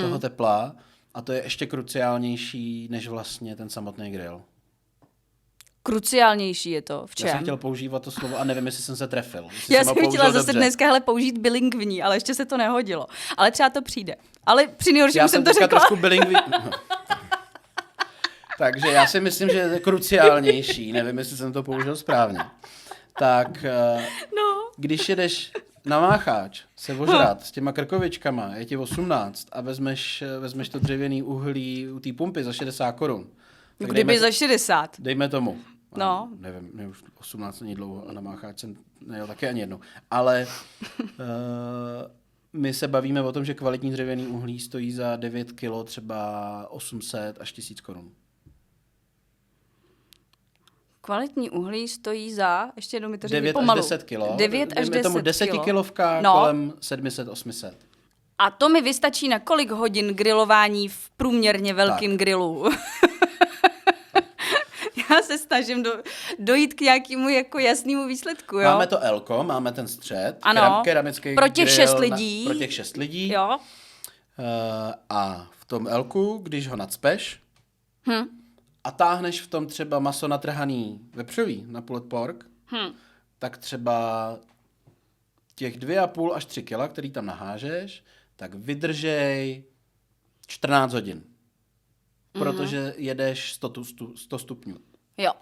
toho tepla a to je ještě kruciálnější než vlastně ten samotný grill. Kruciálnější je to. V čem? Já jsem chtěl používat to slovo a nevím, jestli jsem se trefil. Já jsem chtěla zase dneska použít bilingvní, ale ještě se to nehodilo. Ale třeba to přijde. Ale při nejhorším jsem to řekla. trošku bilingvní. Takže já si myslím, že je kruciálnější. Nevím, jestli jsem to použil správně. Tak když jedeš na Mácháč se ožrat s těma krkovičkama, je ti 18 a vezmeš to dřevěný uhlí u té pumpy za 60 korun. Kdyby za 60. Dejme tomu. No. Nevím, mě už 18 není dlouho a na Mácháč jsem nejel taky ani jednou. Ale my se bavíme o tom, že kvalitní dřevěný uhlí stojí za 9 kilo třeba 800 až 1000 korun. Kvalitní uhlí stojí za, ještě jednou mi to řekni 9 pomalu. až 10 kilo. 9 až 10 tomu 10 kilo. kilovka No. kolem 700-800. A to mi vystačí na kolik hodin grilování v průměrně velkým grilu? Já se snažím dojít k nějakému jako jasnému výsledku, jo? Máme to Elko, máme ten střed, Ano. keramický Pro těch grill 6 lidí. pro těch 6 lidí. Jo? A v tom Elku, když ho nacpeš a táhneš v tom třeba maso natrhaný vepřový na pulled pork, tak třeba těch 2,5 až 3 kila, který tam nahážeš, tak vydržej 14 hodin. Protože jedeš 100 stupňů. Jo.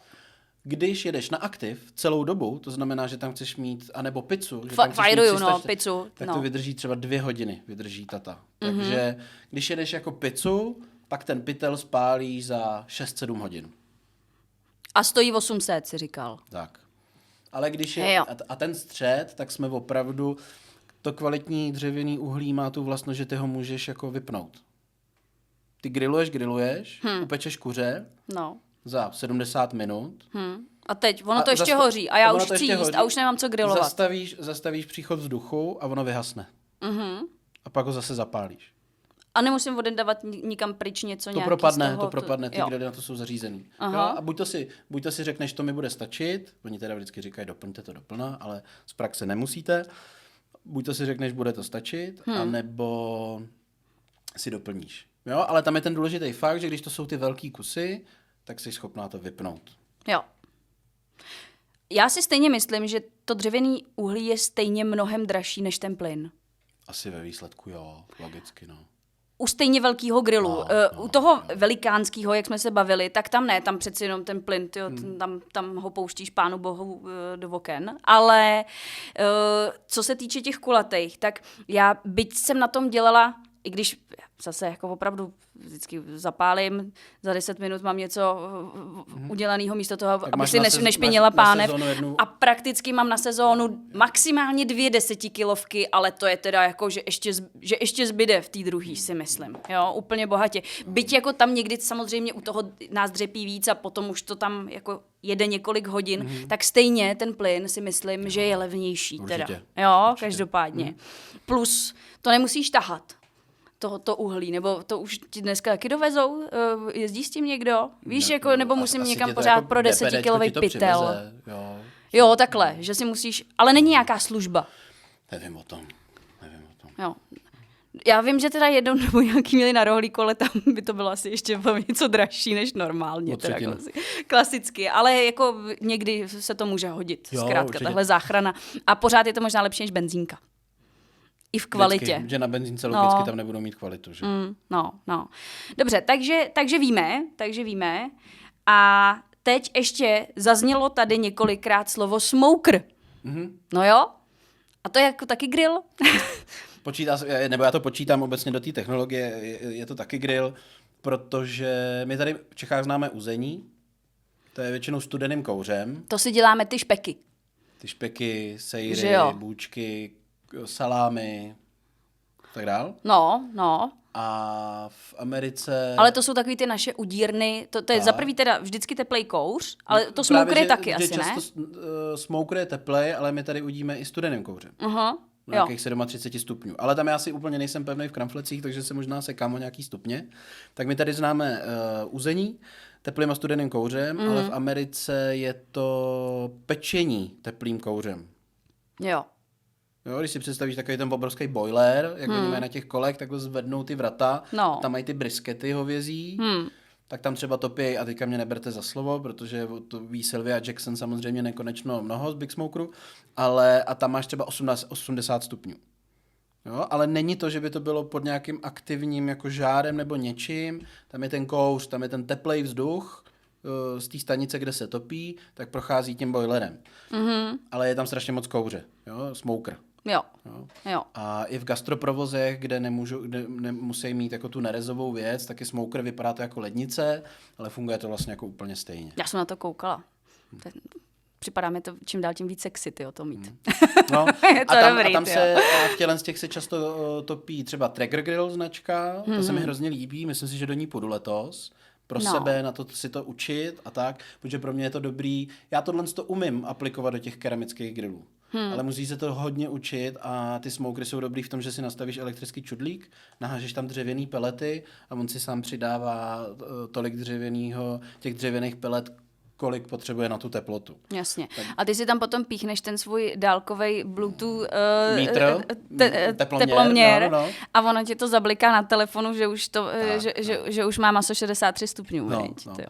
Když jedeš na aktiv celou dobu, to znamená, že tam chceš mít, anebo pizzu, že tam chceš mít Fajruju, 300, no, pizzu. tak no. to vydrží třeba 2 hodiny, vydrží tata. Takže když jedeš jako pizzu, pak ten pytel spálíš za 6-7 hodin. A stojí 800, si říkal. Tak. Ale když je, Jo. a ten střed, tak jsme opravdu, to kvalitní dřevěný uhlí má tu vlastnost, že ty ho můžeš jako vypnout. Ty grilluješ, upečeš kuře No. za 70 minut. A teď, ono to A ještě hoří a já ono už to chci ještě jíst hoří. a už nemám co grilovat. Zastavíš příchod vzduchu a ono vyhasne. A pak ho zase zapálíš. A nemusím odendávat nikam pryč něco To nějaký propadne, z toho, to propadne, ty jo. grily na to jsou zařízený. Jo? Aha. A buď to si řekneš, to mi bude stačit, oni teda vždycky říkají, doplňte to doplna, ale z praxe nemusíte. Buď to si řekneš, bude to stačit, anebo si doplníš. Jo? Ale tam je ten důležitý fakt, že když to jsou ty velký kusy, tak jsi schopná to vypnout. Jo. Já si stejně myslím, že to dřevěný uhlí je stejně mnohem dražší než ten plyn. Asi ve výsledku jo, logicky no. U stejně velkého grilu. U toho velikánského, jak jsme se bavili, tak tam ne, tam přeci jenom ten plyn, tyjo, tam ho pouštíš pánu bohu do oken. Ale co se týče těch kulatých, tak já byť jsem na tom dělala, i když zase jako opravdu vždycky zapálím, za 10 minut mám něco udělaného místo toho, Tak aby máš si nešpinila pánev. A prakticky mám na sezónu maximálně 2 10kilovky, ale to je teda jako, že ještě zbyde v té druhé, si myslím. Jo, úplně bohatě. Byť jako tam někdy samozřejmě u toho nás dřepí víc a potom už to tam jako jede několik hodin, tak stejně ten plyn si myslím, že je levnější. Určitě. Teda. Jo, každopádně. Plus to nemusíš tahat. To uhlí, nebo to už ti dneska taky dovezou? Jezdí s tím někdo? Víš, Ne, jako, nebo musím asi někam tě to pořád jako pro 10kilový DPDčko ti to pytel. přiveze, jo. Jo, takhle, že si musíš, ale není nějaká služba. Nevím o tom. Jo. Já vím, že teda jednou nebo nějaký měli na rohlíku, ale tam by to bylo asi ještě něco dražší než normálně. Teda klasicky, ale jako někdy se to může hodit. Jo, zkrátka, určitě. tahle záchrana. A pořád je to možná lepší než benzínka. I v kvalitě. Vždycky, že na benzínce logicky tam nebudou mít kvalitu. Že? No. Dobře, takže víme. A teď ještě zaznělo tady několikrát slovo smoker. No jo? A to je jako taky grill? Nebo já to počítám obecně do té technologie, je to taky grill, protože my tady v Čechách známe uzení, to je většinou studeným kouřem. To si děláme ty špeky. Ty špeky, sejry, Že jo? bůčky, salámy, tak dál. No. A v Americe... Ale to jsou takový ty naše udírny, to je za prvý teda vždycky teplej kouř, ale to Právě, smoker je že- taky že asi, ne? často smoker je teplej, ale my tady udíme i studeným kouřem. Aha, Na jo. nějakých 37 stupňů. Ale tam já si úplně nejsem pevný v kramflecích, takže se možná sekám o nějaký stupně. Tak my tady známe uzení teplým a studeným kouřem, ale v Americe je to pečení teplým kouřem. Jo. Jo, když si představíš takový ten obrovský boiler, jak oni mají na těch kolech, takhle zvednou ty vrata, No. tam mají ty briskety hovězí, tak tam třeba topí, a teďka mě neberte za slovo, protože to ví Sylvia Jackson samozřejmě nekonečno mnoho z Big Smokeru, a tam máš třeba 80 stupňů. Jo, ale není to, že by to bylo pod nějakým aktivním jako žárem nebo něčím, tam je ten kouř, tam je ten teplej vzduch z té stanice, kde se topí, tak prochází tím boilerem. Ale je tam strašně moc kouře, jo, smoker. Jo. A i v gastroprovozech, kde nemusí mít jako tu nerezovou věc, taky smoker vypadá to jako lednice, ale funguje to vlastně jako úplně stejně. Já jsem na to koukala. Připadá mi to čím dál tím víc sexy, ty o to mít. No, Je to dobrý, a tam tyjo. se v těle z těch se často topí třeba Traeger Grill značka, to se mi hrozně líbí, myslím si, že do ní půjdu letos. Pro sebe, na to si to učit a tak, protože pro mě je to dobrý. Já tohle to umím aplikovat do těch keramických grillů. Ale musí se to hodně učit a ty smokery jsou dobrý v tom, že si nastavíš elektrický čudlík, nahážeš tam dřevěný pelety a on si sám přidává tolik těch dřevěných pelet, kolik potřebuje na tu teplotu. Jasně. A ty si tam potom píchneš ten svůj dálkový Bluetooth teploměr, no. A ono ti to zabliká na telefonu, že už, že už má maso 63 stupňů. No. Viď, tyjo.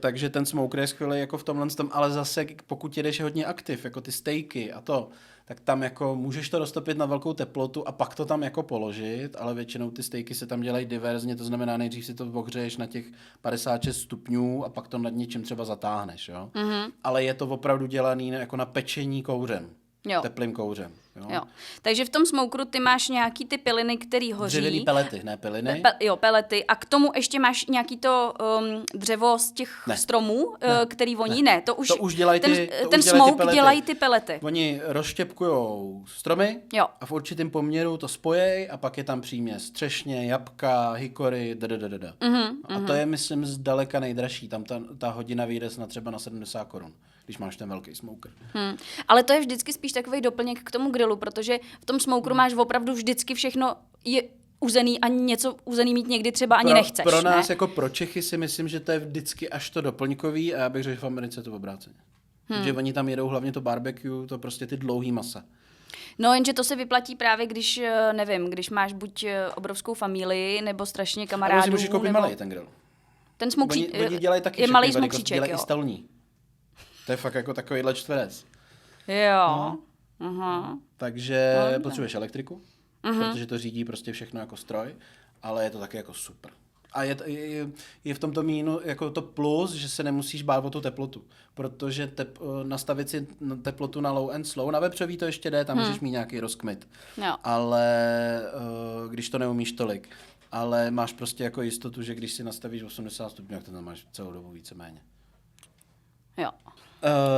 Takže ten smoker je skvělý jako v tomhle tom, ale zase pokud jedeš hodně aktiv, jako ty stejky a to, tak tam jako můžeš to roztopit na velkou teplotu a pak to tam jako položit, ale většinou ty stejky se tam dělají diverzně, to znamená nejdřív si to ohřeješ na těch 56 stupňů a pak to nad něčím třeba zatáhneš, jo. Ale je to opravdu dělaný jako na pečení kouřem. Jo. Teplým kouřem. Jo. Takže v tom smokeru ty máš nějaký ty piliny, který hoří. Dřevěný pelety, ne piliny. Pelety. A k tomu ještě máš nějaký to dřevo z těch stromů, který voní? Ne, to už dělají ten smoke dělají ty pelety. Oni rozštěpkujou stromy a v určitém poměru to spojí a pak je tam příměs třešně, jabka, hikory, A to je, myslím, zdaleka nejdražší. Tam ta hodina vyjde třeba na 70 korun, když máš ten velký smoker. Ale to je vždycky spíš takový doplněk k tomu grillu, protože v tom smokeru máš opravdu vždycky všechno uzený a něco uzený mít někdy třeba ani nechceš. Pro nás ne? jako pro Čechy si myslím, že to je vždycky až to doplňkový a já bych řekl, že v Americe to obráceně. Že oni tam jedou hlavně to barbecue, to prostě ty dlouhý masa. No jenže to se vyplatí právě, když, nevím, když máš buď obrovskou familii, nebo strašně kamarádů. Ale můžeš koupit nebo... malej ten grill. Ten smokřík Oni dělají taky je všechny malý velikosti, smokříček, dělají jo. i stalní. To je fakt jako takovýhle čtverec. Jo. Aha. Takže potřebuješ elektriku, protože to řídí prostě všechno jako stroj, ale je to taky jako super. A je v tomto mínu jako to plus, že se nemusíš bát o tu teplotu, protože nastavit si teplotu na low and slow, na vepřový to ještě jde, tam můžeš mít nějaký rozkmit, Jo. ale když to neumíš tolik, ale máš prostě jako jistotu, že když si nastavíš 80 stupňů, tak to tam máš celou dobu víceméně. Jo.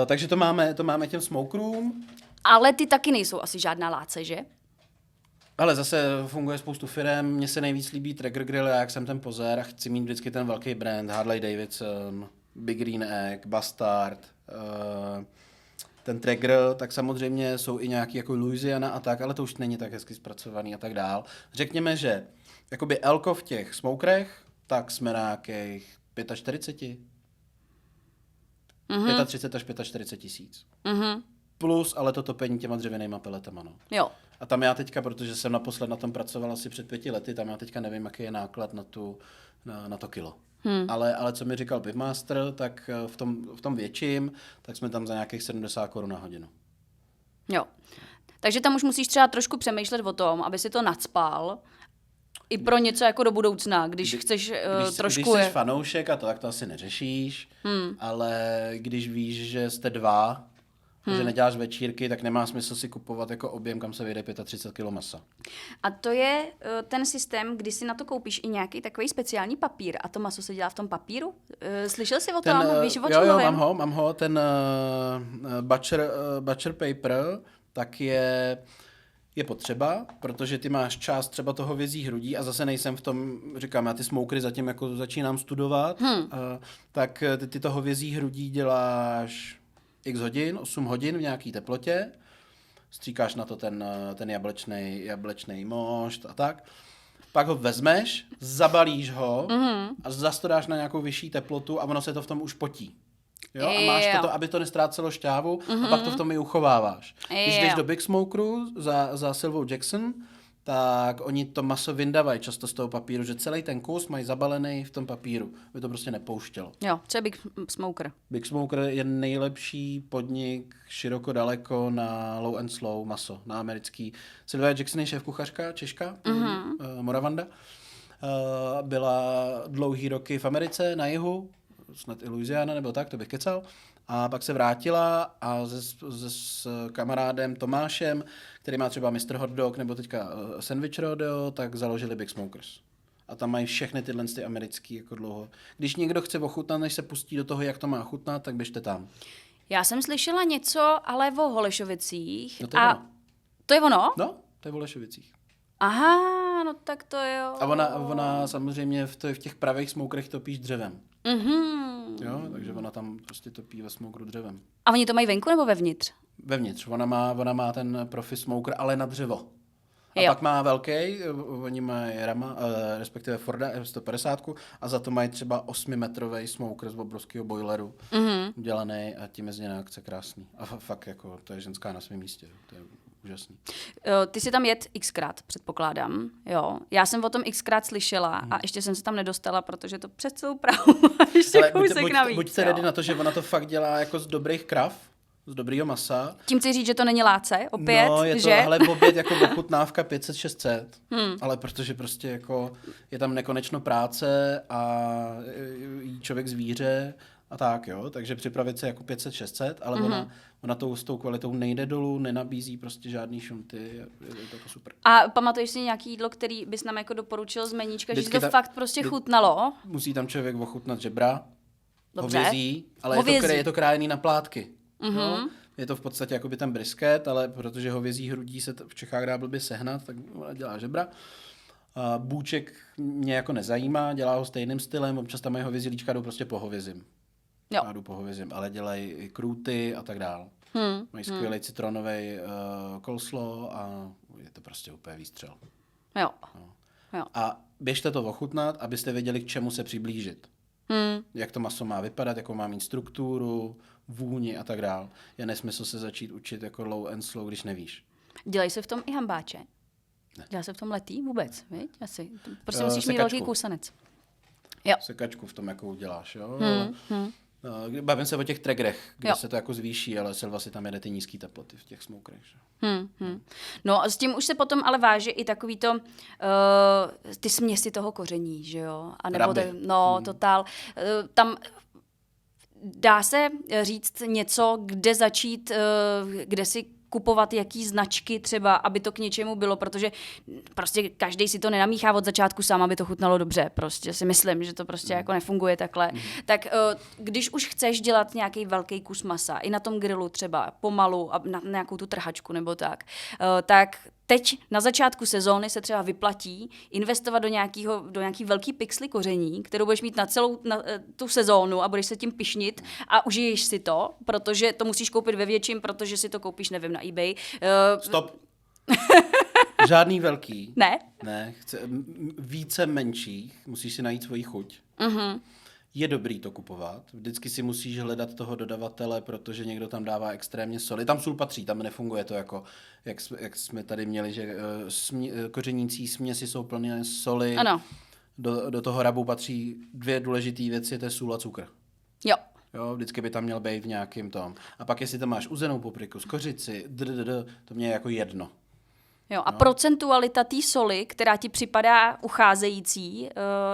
Takže to máme těm smokerům. Ale ty taky nejsou asi žádná láce, že? Ale zase funguje spoustu firem, mně se nejvíc líbí Traeger Grill, já jak jsem ten pozér a chci mít vždycky ten velký brand, Harley Davidson, Big Green Egg, Bastard, ten Traeger, tak samozřejmě jsou i nějaký jako Louisiana a tak, ale to už není tak hezky zpracovaný a tak dál. Řekněme, že jakoby elko v těch smokerech, tak jsme na nějakých 45, 35 až 45 tisíc. Plus, ale to topení těma dřevěnýma peletama, no. Jo. A tam já teďka, protože jsem naposled na tom pracoval asi před 5 lety, tam já teďka nevím, jaký je náklad na to kilo. Ale co mi říkal Pivmaster, tak v tom větším, tak jsme tam za nějakých 70 Kč na hodinu. Jo. Takže tam už musíš třeba trošku přemýšlet o tom, aby si to nacpal i pro něco jako do budoucna, když chceš trošku... Když jsi fanoušek a to, tak to asi neřešíš, ale když víš, že jste dva, že neděláš večírky, tak nemá smysl si kupovat jako objem, kam se vyjde 35 kg masa. A to je ten systém, kdy si na to koupíš i nějaký takový speciální papír a to maso se dělá v tom papíru? Slyšel jsi o tom? Víš, o čem mluvím? Mám ho. Ten butcher paper, tak je potřeba, protože ty máš část třeba toho hovězí hrudí a zase nejsem v tom, říkám, já ty smokery zatím jako začínám studovat, tak ty to hovězí hrudí děláš x hodin, 8 hodin v nějaký teplotě, stříkáš na to ten jablečný mošt a tak, pak ho vezmeš, zabalíš ho a zase to dáš na nějakou vyšší teplotu a ono se to v tom už potí. Jo? A máš to, aby to nestrácelo šťávu a pak to v tom i uchováváš. Když jdeš do Big Smokeru za Sylvou Jackson, tak oni to maso vyndávají často z toho papíru, že celý ten kus mají zabalený v tom papíru, aby to prostě nepouštělo. Jo, co je Big Smoker? Big Smoker je nejlepší podnik široko daleko na low and slow maso, na americký. Sylvia Jackson je šéfkuchařka, Češka, Moravanda. Byla dlouhý roky v Americe, na jihu, snad i Louisiana nebo tak, to bych kecal. A pak se vrátila a s kamarádem Tomášem, který má třeba Mr. Hot Dog nebo teďka Sandwich Rodeo, tak založili Big Smokers. A tam mají všechny tyhle ty americký jako dlouho. Když někdo chce ochutnat, než se pustí do toho, jak to má chutnat, tak běžte tam. Já jsem slyšela něco, ale o Holešovicích. No to je ono. To je ono? No, to je v Holešovicích. Aha, no tak to jo. A ona samozřejmě v těch pravých smokerech topíš dřevem. Jo, takže ona tam prostě topí ve smokeru dřevem. A oni to mají venku nebo vevnitř? Vevnitř. Ona má ten profi smoker, ale na dřevo. A Jo. pak má velký, oni mají Rama, respektive Forda F-150 a za to mají třeba 8metrový smoker z obrovského boileru udělaný a tím je z něj akce krásný. A fakt jako, to je ženská na svém místě. To je úžasný. Ty jsi tam jet xkrát, předpokládám. Jo. Já jsem o tom xkrát slyšela a ještě jsem se tam nedostala, protože to přes celou Prahu ještě kousek navíc. Buďte ready na to, že ona to fakt dělá jako z dobrých krav, z dobrýho masa. Tím chci říct, že to není láce, opět, no, je to, že? ale oběd jako ochutnávka 500-600, ale protože prostě jako je tam nekonečno práce a jí člověk zvíře a tak, jo, takže připravit se jako 500-600, ale ona s tou kvalitou nejde dolů, nenabízí prostě žádný šunty, je to jako super. A pamatuješ si nějaký jídlo, který bys nám jako doporučil z meníčka, že to fakt prostě chutnalo? Musí tam člověk ochutnat žebra, Dobře. hovězí, ale je to krájený na plátky. No? Je to v podstatě jako by ten brisket, ale protože hovězí hrudí se v Čechách dá blbě sehnat, tak ona dělá žebra. A bůček mě jako nezajímá, dělá ho stejným stylem, občas tam mají hovězí líčka, jdou prostě po hovězím. Jo. Já jdu po hovězím, ale dělají i krůty a tak dál. Mají skvělý citronový coleslaw a je to prostě úplně výstřel. Jo. No. Jo. A běžte to ochutnat, abyste věděli, k čemu se přiblížit. Jak to maso má vypadat, jakou má mít strukturu, vůni a tak dál. Je nesmysl se začít učit jako low and slow, když nevíš. Dělají se v tom i hambáče? Ne. Dělá se v tom letý vůbec, viď? Asi. Prostě musíš mít Sekačku. velký kusanec. Jo. Sekačku v tom, jakou uděláš, jo? Bavím se o těch tregrech, kde se to jako zvýší, ale Silva si tam jede ty nízký teploty v těch smokerech. No a s tím už se potom ale váže i takový to, ty směsi toho koření, že jo? A nebo totál. Tam dá se říct něco, kde začít, kde si kupovat jaký značky třeba, aby to k něčemu bylo, protože prostě každý si to nenamíchá od začátku sám, aby to chutnalo dobře. Prostě si myslím, že to prostě jako nefunguje takhle. Tak když už chceš dělat nějaký velký kus masa, i na tom grilu třeba pomalu, a na nějakou tu trhačku nebo tak, tak teď na začátku sezóny se třeba vyplatí investovat do nějaký velký pixely koření, kterou budeš mít na celou tu sezónu a budeš se tím pyšnit a užiješ si to, protože to musíš koupit ve větším, protože si to koupíš, nevím, na eBay. Stop. Žádný velký. Ne? Ne, více menších, musíš si najít svoji chuť. Je dobrý to kupovat. Vždycky si musíš hledat toho dodavatele, protože někdo tam dává extrémně soli. Tam sůl patří, tam nefunguje to jako, jak jsme tady měli, že kořenící směsi jsou plné soli. Ano. Do toho rabu patří 2 důležité věci, to je sůl a cukr. Jo. Jo, vždycky by tam měl být v nějakým tom. A pak jestli tam máš uzenou papriku, skořici, to mě je jako jedno. Jo, a procentualita té soli, která ti připadá ucházející,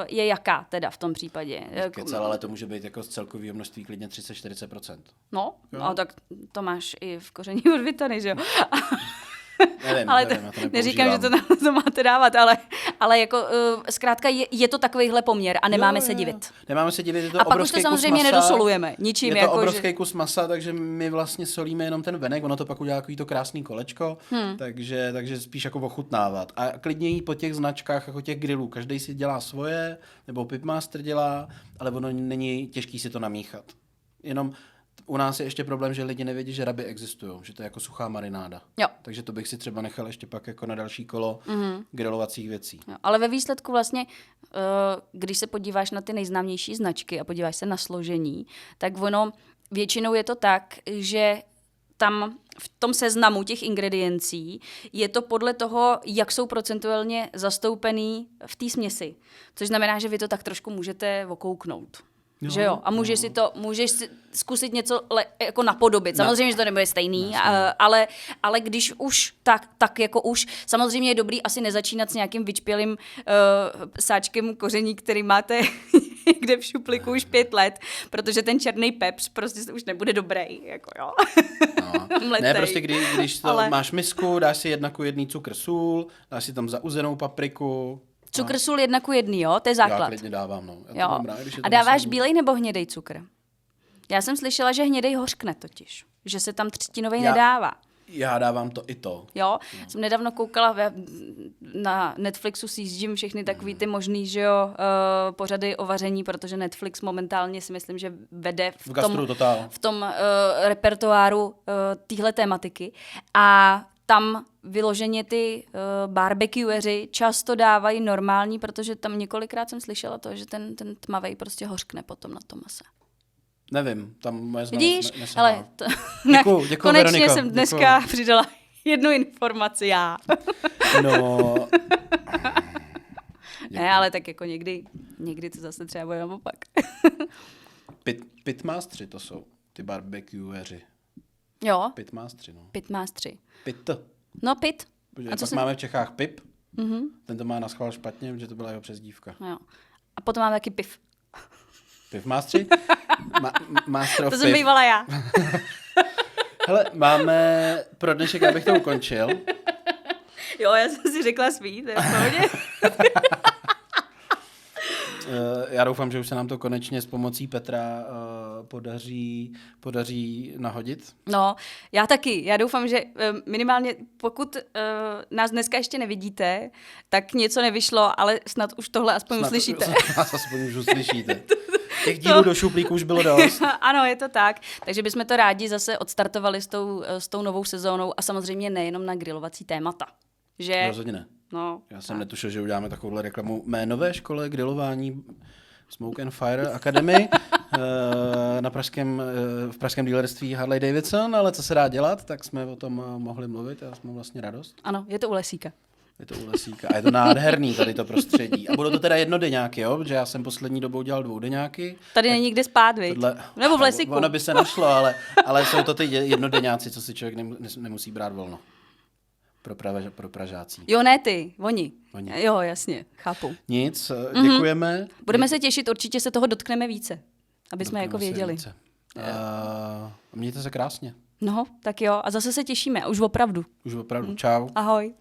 je jaká teda v tom případě? Kecal, ale to může být jako z celkového množství klidně 30-40%. No, tak to máš i v koření od Vitany, že jo? Nevím, ale já to neříkám, že to máte dávat, ale jako zkrátka je to takovýhle poměr a nemáme se divit. Nemáme se divit, je to a pak už to samozřejmě nedosolujeme ničím. Je to obrovský kus masa, takže my vlastně solíme jenom ten venek, ono to pak udělá takový to krásný kolečko, takže spíš jako ochutnávat. A klidně jí po těch značkách, jako těch grillů, každý si dělá svoje, nebo Pipmaster dělá, ale ono není těžký si to namíchat. Jenom u nás je ještě problém, že lidi nevědí, že raby existují, že to je jako suchá marináda. Jo. Takže to bych si třeba nechal ještě pak jako na další kolo grilovacích věcí. Jo, ale ve výsledku vlastně, když se podíváš na ty nejznámější značky a podíváš se na složení, tak ono většinou je to tak, že tam v tom seznamu těch ingrediencí je to podle toho, jak jsou procentuálně zastoupený v té směsi. Což znamená, že vy to tak trošku můžete okouknout. Že jo? A můžeš si zkusit něco jako napodobit. Samozřejmě, že to nebude stejný, ale když už, tak jako už. Samozřejmě je dobrý asi nezačínat s nějakým vyčpělým sáčkem koření, který máte někde v šuplíku už 5 let, protože ten černý pepř prostě už nebude dobrý. Jako jo. No. Ne, prostě když to máš misku, dáš si 1:1 cukr, sůl, dáš si tam zauzenou papriku. Cukr, sůl 1:1, jo? To je základ. Já klidně dávám, no. Já to mám rád, když je to a dáváš maso. bílej nebo hnědej cukr? Já jsem slyšela, že hnědej hořkne totiž. Že se tam třtinovej nedává. Já dávám to i to. Jo, jsem nedávno koukala na Netflixu, sjíždím všechny takový ty možný, že jo, pořady o vaření, protože Netflix momentálně si myslím, že vede v tom repertoáru téhle tématiky. A tam vyloženě ty barbecueři často dávají normální, protože tam několikrát jsem slyšela to, že ten tmavej prostě hořkne potom na tom mase. Nevím, tam moje znalost ale děkuju, konečně Veronika, jsem dneska přidala jednu informaci já. No. Ne, ale tak jako někdy to zase třeba bude naopak. Pitmastři to jsou, ty barbecueři. Jo. Pitmastři, no. Pitmastři. Pit. No, pit. A co máme v Čechách Pip. Ten to má na schvál špatně, že to byla jeho přezdívka. Jo. A potom máme taky Pif. Pivmastři? Master of to jsem bývala já. Hele, máme pro dnešek, abych to ukončil. Jo, já jsem si řekla svý, to je v pohodě. Já doufám, že už se nám to konečně s pomocí Petra podaří nahodit. No, já taky. Já doufám, že minimálně pokud nás dneska ještě nevidíte, tak něco nevyšlo, ale snad už tohle aspoň uslyšíte. Aspoň už uslyšíte. Těch dílů do šuplíku už bylo dost. Ano, je to tak. Takže bychom to rádi zase odstartovali s tou novou sezónou a samozřejmě nejenom na grilovací témata. Že rozhodně ne. No, Já jsem netušil, že uděláme takovouhle reklamu mé nové škole grilování Smoke and Fire Academy v pražském dealerství Harley Davidson, ale co se dá dělat, tak jsme o tom mohli mluvit a jsme vlastně radost. Ano, je to u Lesíka. Je to u Lesíka a je to nádherný tady to prostředí. A budou to teda jednodenňáky, jo? Protože já jsem poslední dobou dělal dvoudenňáky. Tady není kde spát, viď? Nebo v Lesíku. Ono by se našlo, ale jsou to ty jednodenňáci, co si člověk nemusí brát volno. Pro Pražácí. Jo, ne ty, oni. Oni. Jo, jasně, chápu. Nic, děkujeme. Budeme se těšit, určitě se toho dotkneme více, aby jsme jako věděli. Mějte se krásně. No, tak jo, a zase se těšíme, už opravdu. Už opravdu. Čau. Ahoj.